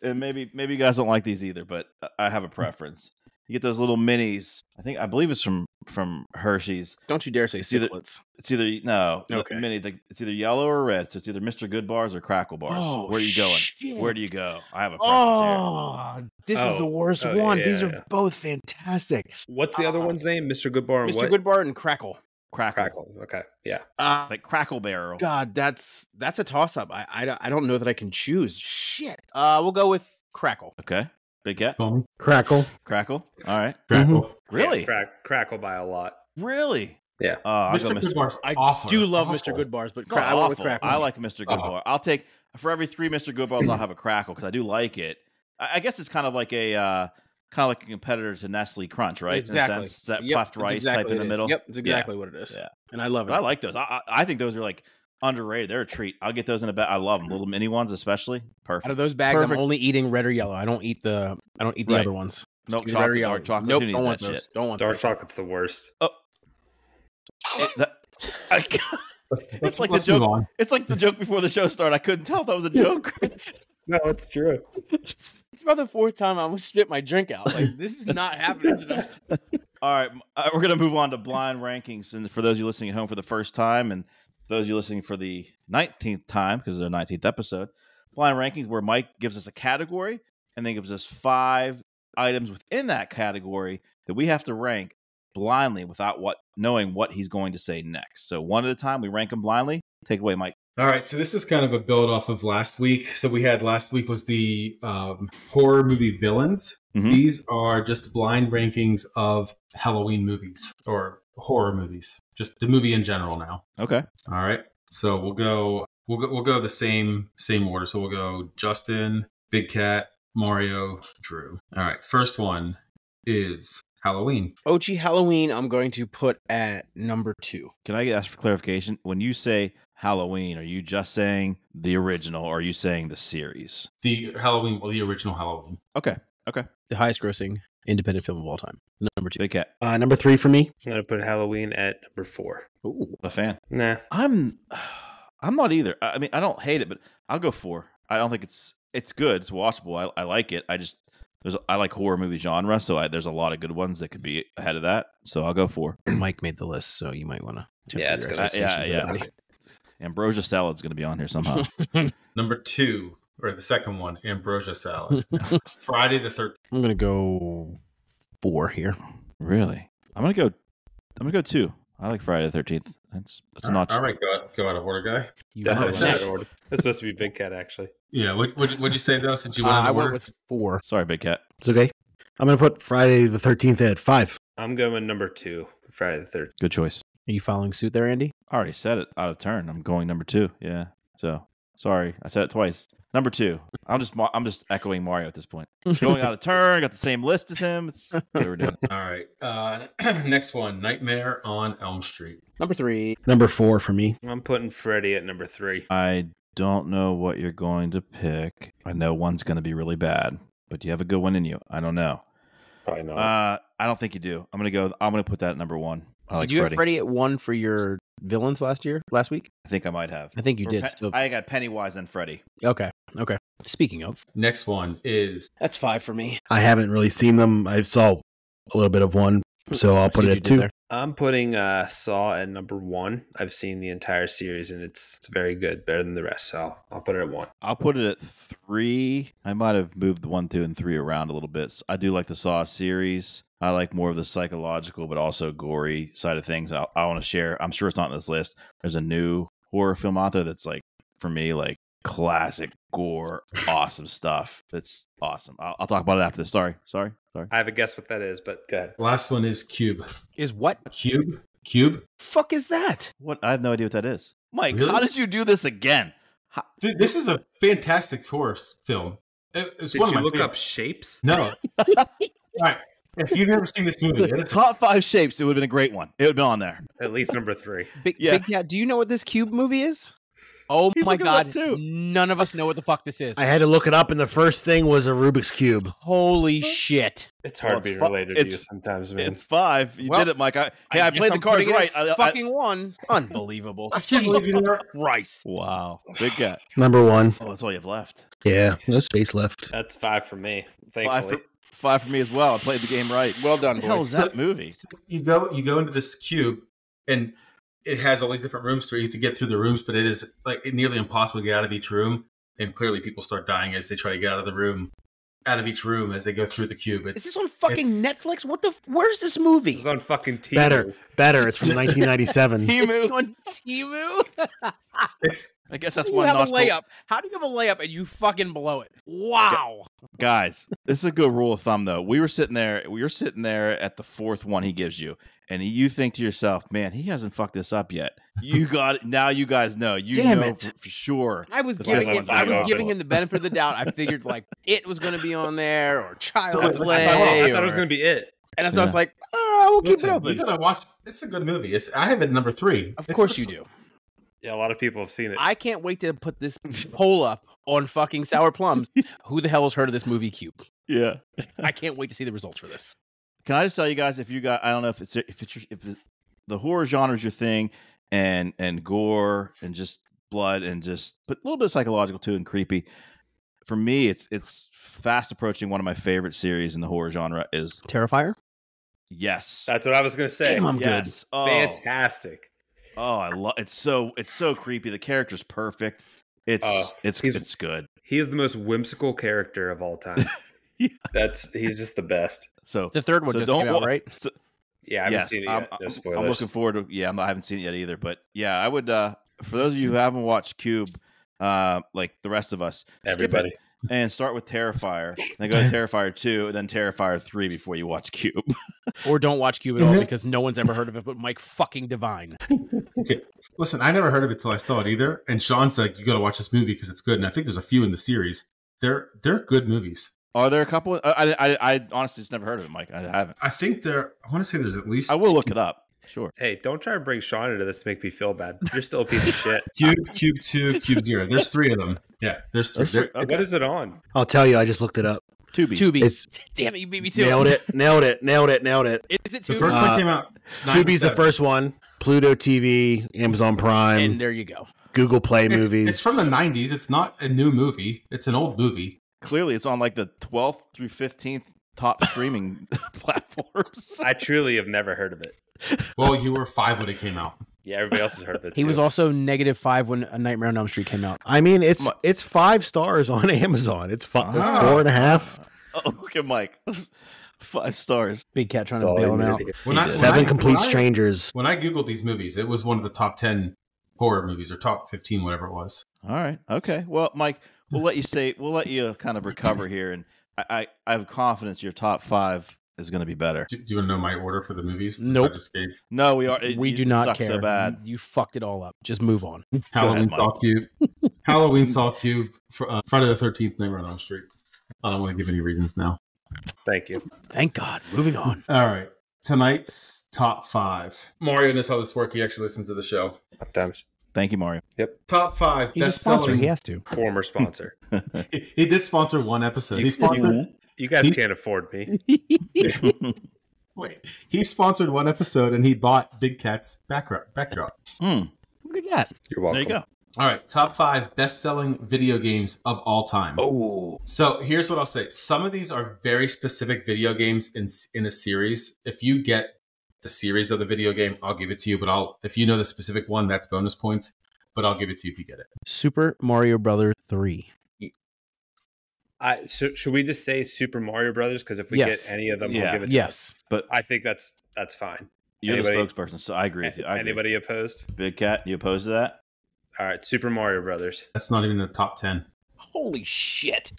And maybe you guys don't like these either, but I have a preference. You get those little minis. I believe it's from from Hershey's. Don't you dare say It's either- Simplets. It's either no, Okay. Minnie. It's either yellow or red. So it's either Mr. Good Bars or Crackle Bars. Oh, Where are you going? shit. Where do you go? I have a preference here. Oh, this is the Oh. worst Oh, one. yeah, These yeah, are yeah. both fantastic. What's the other one's name? Mr. Goodbar and Mr. what? Goodbar and Crackle. Crackle. Crackle. Okay. Yeah. Like Crackle Barrel. God, that's a toss up. I don't know that I can choose. Shit. We'll go with Crackle. Okay. Big Cat. Call me. Crackle. Crackle. All right. Crackle. Really? Yeah, Crackle by a lot. Really? Yeah. I'll go Mr. Mr. Goodbar's I awful. do love Awful. Mr. Goodbars, but It's not I went with awful. Crackle. I like Mr. Good Bar. I'll take for every 3 Mr. Good Bars, I'll have a Crackle because I do like it. I guess it's kind of like a competitor to Nestle Crunch, right? Exactly. In a sense, it's that Yep, puffed it's rice exactly type in what the it is. middle. Yep, it's exactly what it is. Yeah. And I love it. But I like those. I think those are like underrated. They're a treat. I'll get those in a bag. I love them. Little mini ones, especially. Perfect. Out of those bags, Perfect. I'm only eating red or yellow. I don't eat the Right. other ones. Milk Just give me red or chocolate, yellow. dark chocolate. Nope, Who needs don't want that those. shit? Don't want Dark those. chocolate's the worst. It's like the Let's move joke. on. It's like the joke before the show started. I couldn't tell if that was a joke. No, it's true. It's about the 4th time I almost spit my drink out. Like, this is not happening tonight. All right, we're gonna move on to blind rankings, and for those of you listening at home for the first time, and those of you listening for the 19th time because it's their 19th episode, blind rankings where Mike gives us a category and then gives us 5 items within that category that we have to rank blindly without knowing what he's going to say next. So one at a time, we rank them blindly. Take it away, Mike. All right, so this is kind of a build off of last week. So we had last week was the horror movie villains. Mhm. These are just blind rankings of Halloween movies or horror movies, just the movie in general now. Okay. All right, so we'll go the same order. So we'll go Justin, Big Cat, Mario, Drew. All right, first one is Halloween. OG Halloween, I'm going to put at number 2. Can I ask for clarification? When you say Halloween, are you just saying the original or are you saying the series? The Halloween, well, the original Halloween. Okay. The highest grossing independent film of all time. Number 2. Big Cat. Number 3 for me. I'm gonna put Halloween at number 4. Ooh. A fan. Nah. I'm not either. I mean, I don't hate it, but I'll go 4. I don't think it's good. It's watchable. I like it. I like horror movie genre, so there's a lot of good ones that could be ahead of that. So I'll go 4. Mike made the list, so you might want to. Yeah, it's gonna- Yeah. Ambrosia salad's going to be on here somehow. Number 2, or the second one, Ambrosia salad. Friday the 13th. I'm going to go 4 here. Really? I'm gonna go 2. I like Friday the 13th. That's a notch. All right, go out of order, guy. You Definitely went not with- in order. That's supposed to be Big Cat, actually. Yeah, what'd you say though? Since you went out I of went order, with 4. Sorry, Big Cat. It's okay. I'm going to put Friday the 13th at 5. I'm going number 2 for Friday the 13th. Good choice. Are you following suit there, Andy? I already said it out of turn. I'm going number 2. Yeah. So sorry, I said it twice. Number 2. I'm just echoing Mario at this point. Going out of turn. Got the same list as him. It's what we're doing. all right. Next one, Nightmare on Elm Street. Number 3. Number 4 for me. I'm putting Freddy at number 3. I don't know what you're going to pick. I know one's going to be really bad, but you have a good one in you. I don't know. Probably not. I don't think you do. I'm gonna put that at number 1. I like Did you Freddy. have Freddy at 1 for your villains last week? I think I might have. I think you Or did. So, I got Pennywise and Freddy. okay. Speaking of, Next one is that's 5 for me. I haven't really seen them. I saw a little bit of one, so I'll I put see it what you at did 2. there. I'm putting Saw at number 1. I've seen the entire series, and it's very good, better than the rest. So I'll put it at 1. I'll put it at 3. I might have moved 1, 2, and 3 around a little bit. I do like the Saw series. I like more of the psychological, but also gory side of things. I want to share. I'm sure it's not on this list. There's a new horror film out there that's like, for me, like classic gore, awesome stuff. It's awesome. I'll talk about it after this. Sorry. I have a guess what that is, but go ahead. last one is Cube. Is what? Cube. Fuck is that? What? I have no idea what that is. Mike, Really? how did you do this again? Dude, this is a fantastic horror film. It's Did one of you my look favorites. up shapes? No. All right. If you've never seen this movie, it is Top 5 shapes. It would have been a great one. It would have been on there. At least number 3. Big Yeah. Cat, do you know what this Cube movie is? Oh He's my looking it up god, too. none of us know what the fuck this is. I had to look it up, and the first thing was a Rubik's Cube. Holy shit. It's hard Well, being it's fu- related to you it's- sometimes, man. It's 5. You Well, did it, Mike. I guess played the I'm cards putting it right. at fucking 1. Unbelievable. I can't believe you never. Christ. Wow. Big cat. Number 1. Oh, that's all you have left. Yeah, no space left. That's 5 for me, 5 thankfully. 5 for me as well. I played the game right. Well done, What the hell boys. is that movie? You go into this cube, and it has all these different rooms for you to get through the rooms, but it is like nearly impossible to get out of each room. And clearly, people start dying as they try to get out of each room as they go through the cube. Is this on fucking Netflix? Where's this movie? It's on fucking TV. Better. It's from 1997. It's on Temu. I guess that's You one have a notch. layup. How do you have a layup and you fucking blow it? Wow. Guys, this is a good rule of thumb, though. You're sitting there at the 4th one he gives you, and you think to yourself, man, he hasn't fucked this up yet. You got it. Now you guys know. Damn know it. for sure. I was The giving first him, one's gonna go. him the benefit of the doubt. I figured like it was going to be on there or Child's I Play. thought it was going to be it. And so I was like, we'll keep it You open. gotta watch. It's a good movie. I have it at number 3. Of course you do. Yeah, a lot of people have seen it. I can't wait to put this poll up on fucking Sour Plums. Who the hell has heard of this movie Cube? Yeah. I can't wait to see the results for this. Can I just tell you guys, if I don't know if the horror genre is your thing, and gore and just blood and just but a little bit psychological too and creepy. For me, it's fast approaching one of my favorite series in the horror genre is Terrifier? Yes. That's what I was going to say. Damn, I'm Yes. Oh, Fantastic. oh, I love it's so creepy. The character's perfect. It's good. He is the most whimsical character of all time. Yeah. He's just the best. So The third one just came out, right? So, Yeah, I haven't yes, seen it yet. No spoilers. I'm looking forward to. Yeah, I haven't seen it yet either. But yeah, I would. For those of you who haven't watched Cube, like the rest of us, Everybody. skip it and start with Terrifier, then go to Terrifier 2, and then Terrifier 3 before you watch Cube. Or don't watch Cube at all because no one's ever heard of it but Mike fucking Divine. Okay. Listen, I never heard of it till I saw it either. And Sean's like, you got to watch this movie because it's good. And I think there's a few in the series. They're good movies. Are there a couple? I honestly just never heard of it, Mike. I haven't. I think I want to say there's at least. I will look it up. Sure. Hey, don't try to bring Sean into this to make me feel bad. You're still a piece of shit. Cube 2, Cube 0. There's 3 of them. Yeah, there's 3. Okay. What is it on? I'll tell you, I just looked it up. Tubi. It's Damn it, you beat me to nailed it. it. Nailed it. Is it The Tubi? first one came out. Tubi's the 97. first one. Pluto TV, Amazon Prime, And there you go. Google Play movies. It's from the 90s. It's not a new movie. It's an old movie. Clearly, it's on like the 12th through 15th top streaming platforms. I truly have never heard of it. Well, you were 5 when it came out. Yeah, everybody else has heard of it. He too. was also -5 when A Nightmare on Elm Street came out. I mean, it's 5 stars on Amazon. It's 4.5. Oh, look at Mike. 5 stars. Big Cat trying That's to all bail I him out. needed. When I- 7 complete when I- strangers. When I Googled these movies, it was one of the top 10 horror movies or top 15, whatever it was. All right. Okay. Well, Mike, we'll let you kind of recover here, and I have confidence your top 5 is going to be better. Do you want to know my order for the movies? since Nope. I just gave No, we are. We it do not sucks care. so bad. You fucked it all up. Just move on. Halloween Mike. Saw Cube. Halloween Saw Cube. Friday the 13th, Nightmare on Elm Street. I don't want to give any reasons now. Thank you. Thank God. Moving on. All right. Tonight's top 5. Mario knows how this works. He actually listens to the show. Sometimes. Thank you, Mario. Top 5 He's a sponsor. He has to. Former sponsor. He did sponsor one episode. He sponsored. You guys can't afford me. Wait, he sponsored one episode and he bought Big Cat's backdrop. Mm, Look at that. You're there welcome. you go. All right, top 5 best-selling video games of all time. Oh. So here's what I'll say: some of these are very specific video games in a series. If you get the series of the video game, I'll give it to you. But if you know the specific one, that's bonus points. But I'll give it to you if you get it. Super Mario Brothers 3. So should we just say Super Mario Brothers? Because if we Yes. get any of them, Yeah. we'll give it to Yes. But I think that's fine. you're Anybody- the spokesperson, so I agree with you. I agree. Anybody opposed? Big Cat, you opposed to that? All right, Super Mario Brothers. That's not even in the top 10. Holy shit.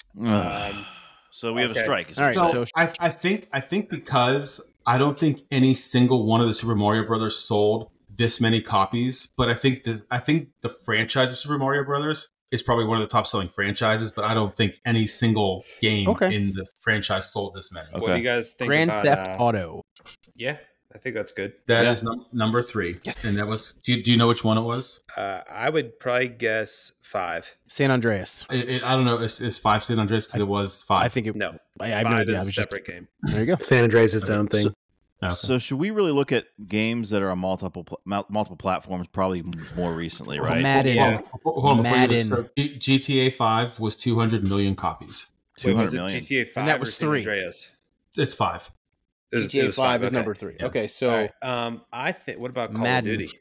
So we have a okay. strike. is All what right, you're So saying. so- I think because I don't think any single one of the Super Mario Brothers sold this many copies, but I think the franchise of Super Mario Brothers is probably one of the top selling franchises, but I don't think any single game Okay. in the franchise sold this many. What do you guys think Grand about, Theft Auto. Yeah, I think that's good. That is number 3. Yes. And that was, do you know which one it was? I would probably guess 5. San Andreas. I don't know. It's 5 San Andreas because it was 5. I think it. No, I have no 5 idea. I is a was just. separate game. There you go. San Andreas is its own thing. Okay. So should we really look at games that are on multiple platforms? Probably more recently, right? Madden. Yeah. Hold on, before you Madden. look, so GTA 5 was 200 million copies. 200 was it million. GTA 5 And that or was San 3. Andreas? It's 5. GTA 5 is okay. number 3. Yeah. Okay, so All right. I think. What about Call Madden. of Duty?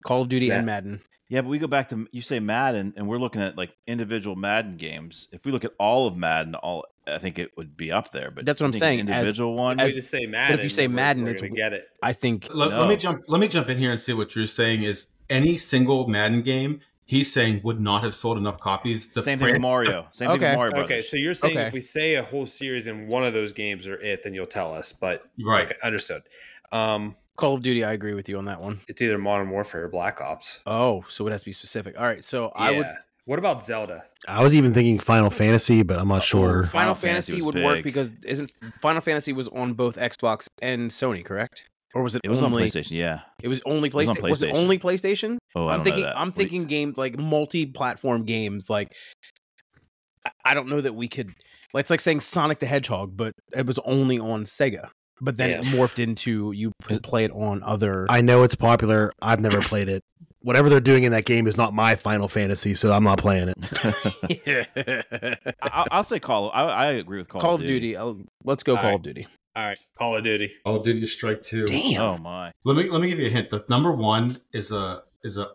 Call of Duty and Madden. Yeah, but we go back to, you say Madden, and we're looking at like individual Madden games. If we look at all of Madden, I think it would be up there. But that's what I'm saying. Individual one. If we just say Madden, but if you say Madden, we're it's gonna get it. I think. Let me jump in here and see what Drew's saying is any single Madden game he's saying would not have sold enough copies. Same thing with Mario. Same thing with Mario Brothers. Okay, so you're saying if we say a whole series and one of those games are it, then you'll tell us. But right, okay, understood. Call of Duty, I agree with you on that one. It's either Modern Warfare or Black Ops. Oh, so it has to be specific. All right, so I would. What about Zelda? I was even thinking Final Fantasy, but I'm not sure. Final Fantasy would work because Final Fantasy was on both Xbox and Sony, correct? Or was it? It was on PlayStation. Yeah, it was only PlayStation. Was it only PlayStation? Oh, I'm thinking games like multi-platform games. Like I don't know that we could. It's like saying Sonic the Hedgehog, but it was only on Sega. But then it morphed into you could play it on other. I know it's popular. I've never played it. Whatever they're doing in that game is not my Final Fantasy, so I'm not playing it. I'll say I agree with Call of Duty. Let's go Call of Duty. All right, Call of Duty. Call of Duty Strike 2. Damn. Oh my. Let me give you a hint. The number 1 is a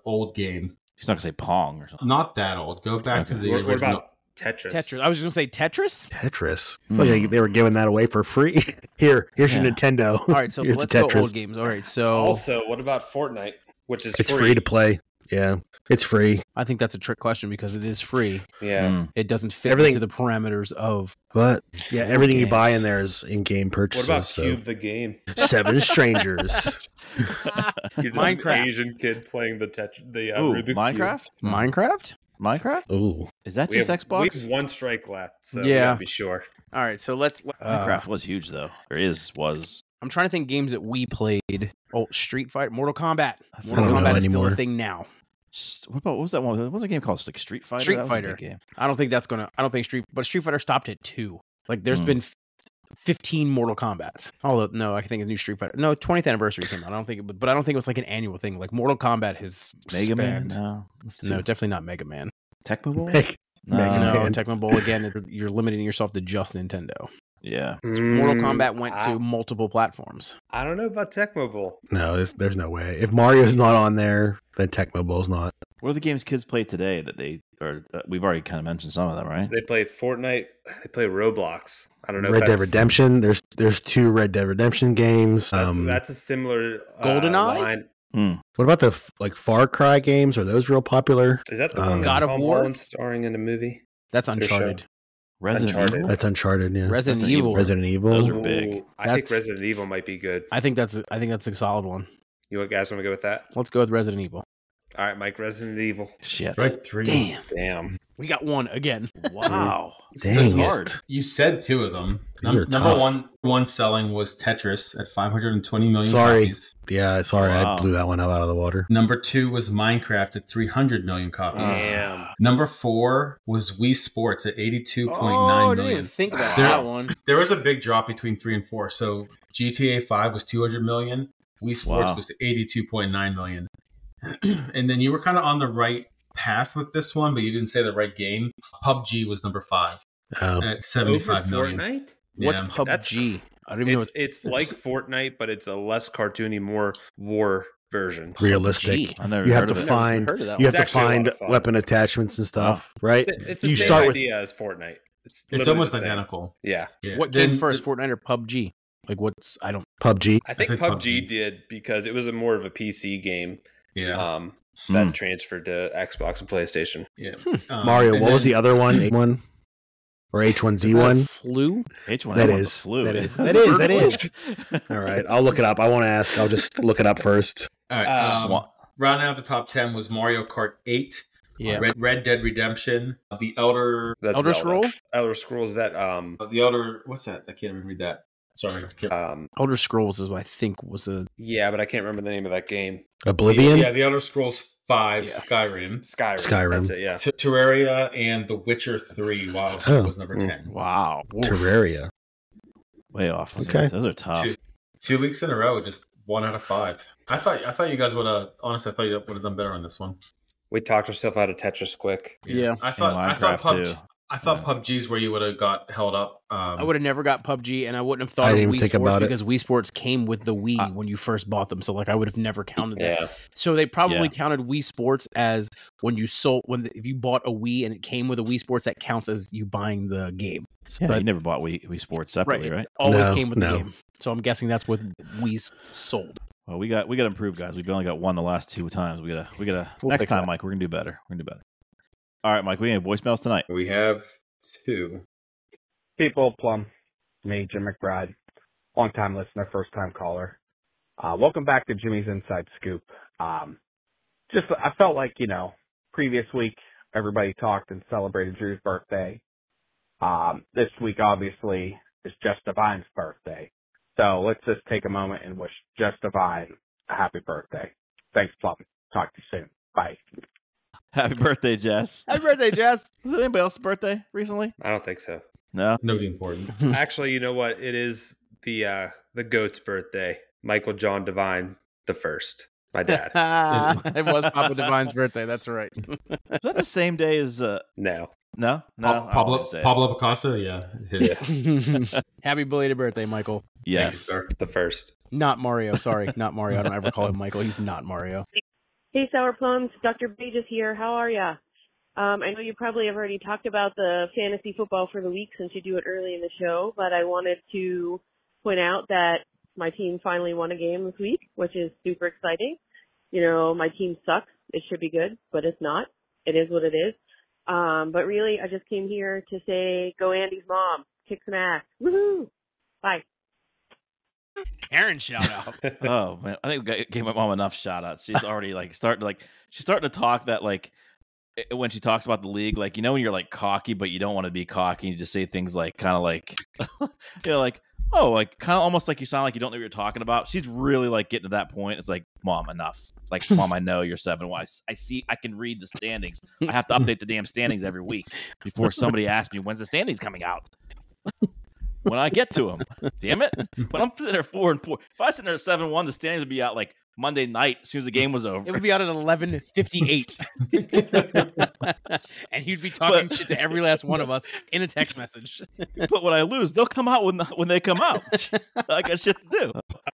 old game. He's not gonna say Pong or something. Not that old. Go back to the original. What about Tetris? I was just gonna say Tetris. Like they were giving that away for free. Here's your Nintendo. All right, so let's go old games. All right, so also, what about Fortnite? Which is it's free to play. Yeah, it's free. I think that's a trick question because it is free. Yeah, it doesn't fit into the parameters of. But yeah, everything you buy in there is in-game purchases. What about Cube the game? 7 Strangers. Minecraft. Asian kid playing the Rubik's Minecraft. Cube. Minecraft. Ooh, is that just Xbox? We have 1 strike left, so we gotta be sure. All right, so let's. Minecraft was huge though, or was. I'm trying to think games that we played. Oh, Street Fighter, Mortal Kombat. Mortal Kombat is still a thing now. What was that one? What was a game called? Like Street Fighter. Street Fighter game. I don't think Street Fighter stopped at 2. Like there's been 15 Mortal Kombats. Although no, I think a new Street Fighter. No, 20th anniversary came out. I don't think it was like an annual thing. Like Mortal Kombat has Mega Man. No, definitely not Mega Man. Tecmo Bowl. No, Tecmo Bowl again. You're limiting yourself to just Nintendo. Yeah. Mortal Kombat went to multiple platforms. I don't know about Tecmo Bowl. No, there's no way. If Mario's not on there, then Tecmo Bowl's not. What are the games kids play today that we've already kind of mentioned some of them, right? They play Fortnite. They play Roblox. I don't know. Red Dead Redemption. There's 2 Red Dead Redemption games. That's a similar GoldenEye. line. What about the Far Cry games? Are those real popular? Is that the one God of Tom War Holland starring in a movie? That's Uncharted. Resident Evil. That's Uncharted. Yeah. Resident Evil. Those are big. I think Resident Evil might be good. I think that's a solid one. You guys want to go with that? Let's go with Resident Evil. All right, Mike. Resident Evil. Shit. Right, 3. Damn. We got 1 again. Wow. Dang. That's hard. You said 2 of them. These are Number tough. one selling was Tetris at 520 million Sorry. copies. Yeah, sorry. Wow. I blew that one out of the water. Number 2 was Minecraft at 300 million copies. Damn. Number 4 was Wii Sports at 82.9 I didn't million. even think about There- that one. There was a big drop between 3 and 4. So GTA 5 was 200 million. Wii Sports was 82.9 million. And then you were kind of on the right path with this one, but you didn't say the right game. PUBG was number 5 at 75 million. Fortnite? What's Yeah. PUBG? I don't even know. It's like Fortnite, but it's a less cartoony, more war version. Realistic. I never You have heard to of it. find. heard of that You one. have It's to actually a lot find of fun. weapon attachments and stuff, right? It's the You same start with- idea as Fortnite. It's It's literally almost the same. identical. Yeah. Yeah. What Then- came first, Fortnite or PUBG? Like what's I don't. PUBG. I think think PUBG PUBG did because it was more of a PC game. Yeah. That transferred to Xbox and PlayStation. Yeah. Mario. And What was then- the other one? H1 or H1Z1? Flu? H1N1 That was is. flu. That is. That's That a is. bird That is. All right, I'll look it up. I won't ask. I'll just look it up first. All right. Swan. Rounding out the top 10 was Mario Kart 8. Yeah. Red Dead Redemption. The Elder. That's Elder Zelda. Scroll? Elder Scrolls. That The Elder. What's that? I can't even read that. Sorry. I can't- Elder Scrolls is what I think was a. yeah, but I can't remember the name of that game. Oblivion. Yeah, The Elder Scrolls 5, Yeah. Skyrim. Skyrim. That's it. Yeah. Terraria and The Witcher 3. Wow, Oh. was number 10. Wow. Terraria. Way off. Okay. Those are tough. 2 weeks in a row, just 1 out of 5. I thought you guys would have. Honestly, I thought you would have done better on this one. We talked ourselves out of Tetris quick. Yeah. I thought Minecraft, PUBG, too. I thought PUBG is where you would have got held up. I would have never got PUBG, and I wouldn't have thought I of didn't Wii even think Sports about it. because Wii Sports came with the Wii when you first bought them. So like I would have never counted that. Yeah. So they probably counted Wii Sports as when you sold if you bought a Wii and it came with a Wii Sports, that counts as you buying the game. Yeah, But you never bought Wii Sports separately, right? it always No, came with the no. game. So I'm guessing that's what Wii's sold. Well, we got to improve, guys. We've only got one the last 2 times. We gotta We'll next fix time, that. Mike. We're gonna do better. All right, Mike. We have voicemails tonight. We have 2. People, Plum, me, Jim McBride, long-time listener, first-time caller. Welcome back to Jimmy's Inside Scoop. I felt like, previous week everybody talked and celebrated Drew's birthday. This week, obviously, is Just Divine's birthday. So let's just take a moment and wish Just Divine a happy birthday. Thanks, Plum. Talk to you soon. Bye. Happy birthday, Jess. Happy birthday, Jess. Was it anybody else's birthday recently? I don't think so. No. Nobody important. Actually, you know what? It is the goat's birthday. Michael John Divine the first. My dad. It was Papa Divine's birthday. That's right. Is that the same day as? No. No. Pablo Picasso, yeah. His. Happy belated birthday, Michael. Yes. Thank you, sir. The first. Not Mario. Sorry, not Mario. I don't ever call him Michael. He's not Mario. Hey, Sour Plums. Dr. Pages here. How are ya? I know you probably have already talked about the fantasy football for the week since you do it early in the show, but I wanted to point out that my team finally won a game this week, which is super exciting. My team sucks. It should be good, but it's not. It is what it is. But really, I just came here to say, go Andy's mom. Kick some ass. Woohoo! Bye. Aaron shout out. Oh man, I think we gave my mom enough shout outs. She's already starting to talk that when she talks about the league, when you're cocky, but you don't want to be cocky, you just say things kind of almost like you sound like you don't know what you're talking about. She's really getting to that point. It's like, Mom, enough. Mom, I know you're 7. I can read the standings. I have to update the damn standings every week before somebody asks me when's the standings coming out. When I get to them, damn it! When I'm sitting there 4-4, if I sit there 7-1, the standings would be out Monday night as soon as the game was over. It would be out at 11:58, and he'd be talking shit to every last one of us in a text message. But when I lose, they'll come out when they come out. I got shit to do.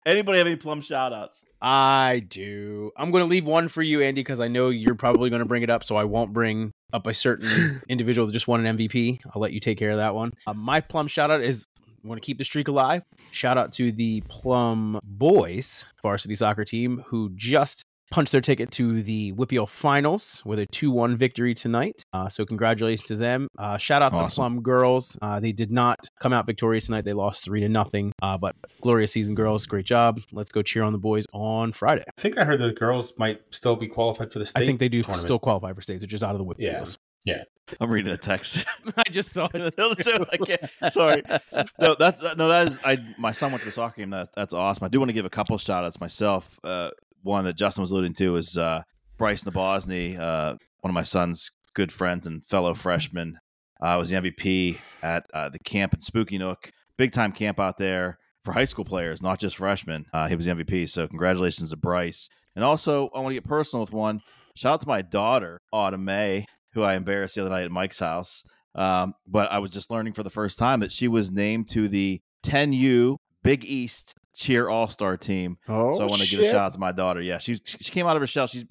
Anybody have any Plum shout outs? I do. I'm going to leave one for you, Andy, because I know you're probably going to bring it up, so I won't bring up a certain individual that just won an MVP. I'll let you take care of that one. My Plum shout out is, I want to keep the streak alive. Shout out to the Plum boys varsity soccer team who just punched their ticket to the WPL finals with a 2-1 victory tonight. So congratulations to them. Shout out to the Plum girls. They did not come out victorious tonight. They lost 3-0. But glorious season, girls. Great job. Let's go cheer on the boys on Friday. I think I heard the girls might still be qualified for the state. I think they do tournament. still qualify for state. They're just out of the WPLs. Yeah. I'm reading a text. I just saw it. I can't. Sorry. No, my son went to the soccer game. That's awesome. I do want to give a couple shout outs myself. One that Justin was alluding to is Bryce Nabosny, one of my son's good friends and fellow freshman. Was the MVP at the camp in Spooky Nook. Big time camp out there for high school players, not just freshmen. He was the MVP. So congratulations to Bryce. And also, I want to get personal with one. Shout out to my daughter, Autumn May, who I embarrassed the other night at Mike's house. But I was just learning for the first time that she was named to the 10U Big East Cheer All-Star team. So I want to give a shout out to my daughter. Yeah, she came out of her shell. She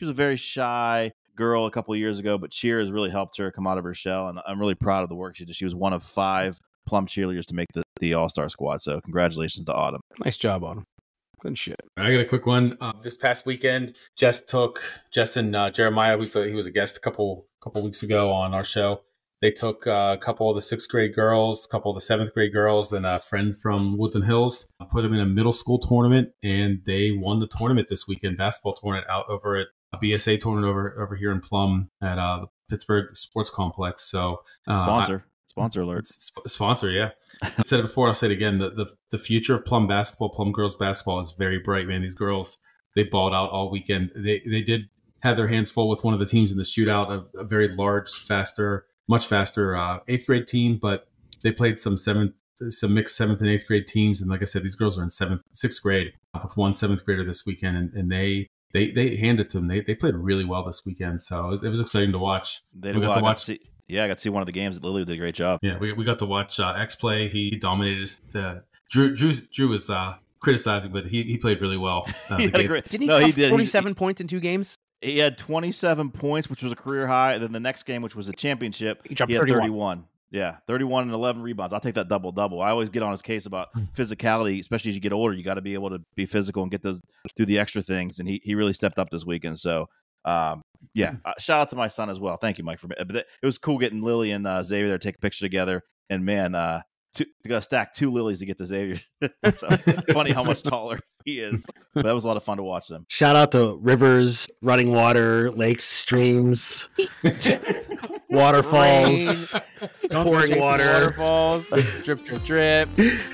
was a very shy girl a couple of years ago, but cheer has really helped her come out of her shell, and I'm really proud of the work she did. She was one of 5 Plum cheerleaders to make the All-Star squad. So congratulations to Autumn. Nice job, Autumn. Good shit. I got a quick one. This past weekend, Jess and Jeremiah, he was a guest a couple weeks ago on our show. They took a couple of the 6th grade girls, a couple of the 7th grade girls, and a friend from Woodland Hills, put them in a middle school tournament, and they won the tournament this weekend, basketball tournament out over at a BSA tournament over here in Plum at Pittsburgh Sports Complex. So Sponsor alert. Sponsor, yeah. I said it before, I'll say it again. The future of Plum basketball, Plum girls basketball is very bright, man. These girls, they balled out all weekend. They did have their hands full with one of the teams in the shootout, a very large, much faster 8th grade team, but they played some mixed 7th and 8th grade teams. And like I said, these girls are in 6th grade with one 7th grader this weekend, and they handed it to them. They played really well this weekend, so it was exciting to watch. I got Yeah, I got to see one of the games. Lily did a great job. Yeah, we got to watch X play. He dominated. Drew was criticizing, but he played really well. Didn't he have 47 points in 2 games? He had 27 points, which was a career high. Then the next game, which was a championship, he had 31. Yeah, 31 and 11 rebounds. I'll take that double-double. I always get on his case about physicality, especially as you get older. You got to be able to be physical and do the extra things, and he really stepped up this weekend. So, shout out to my son as well. Thank you, Mike. But it was cool getting Lily and Xavier there to take a picture together. And man, to stack 2 Lilies to get to Xavier. So funny how much taller he is. But that was a lot of fun to watch them. Shout out to rivers, running water, lakes, streams, waterfalls, pouring water, waterfalls, drip, drip, drip.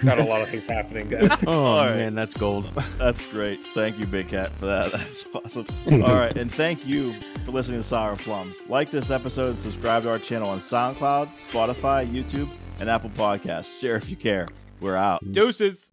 Got a lot of things happening, guys. Oh man, that's gold. That's great. Thank you, Big Cat, for that. That's awesome. All right, and thank you for listening to Sour Plums. Like this episode and subscribe to our channel on SoundCloud, Spotify, YouTube, and Apple Podcasts. Share if you care. We're out. Deuces.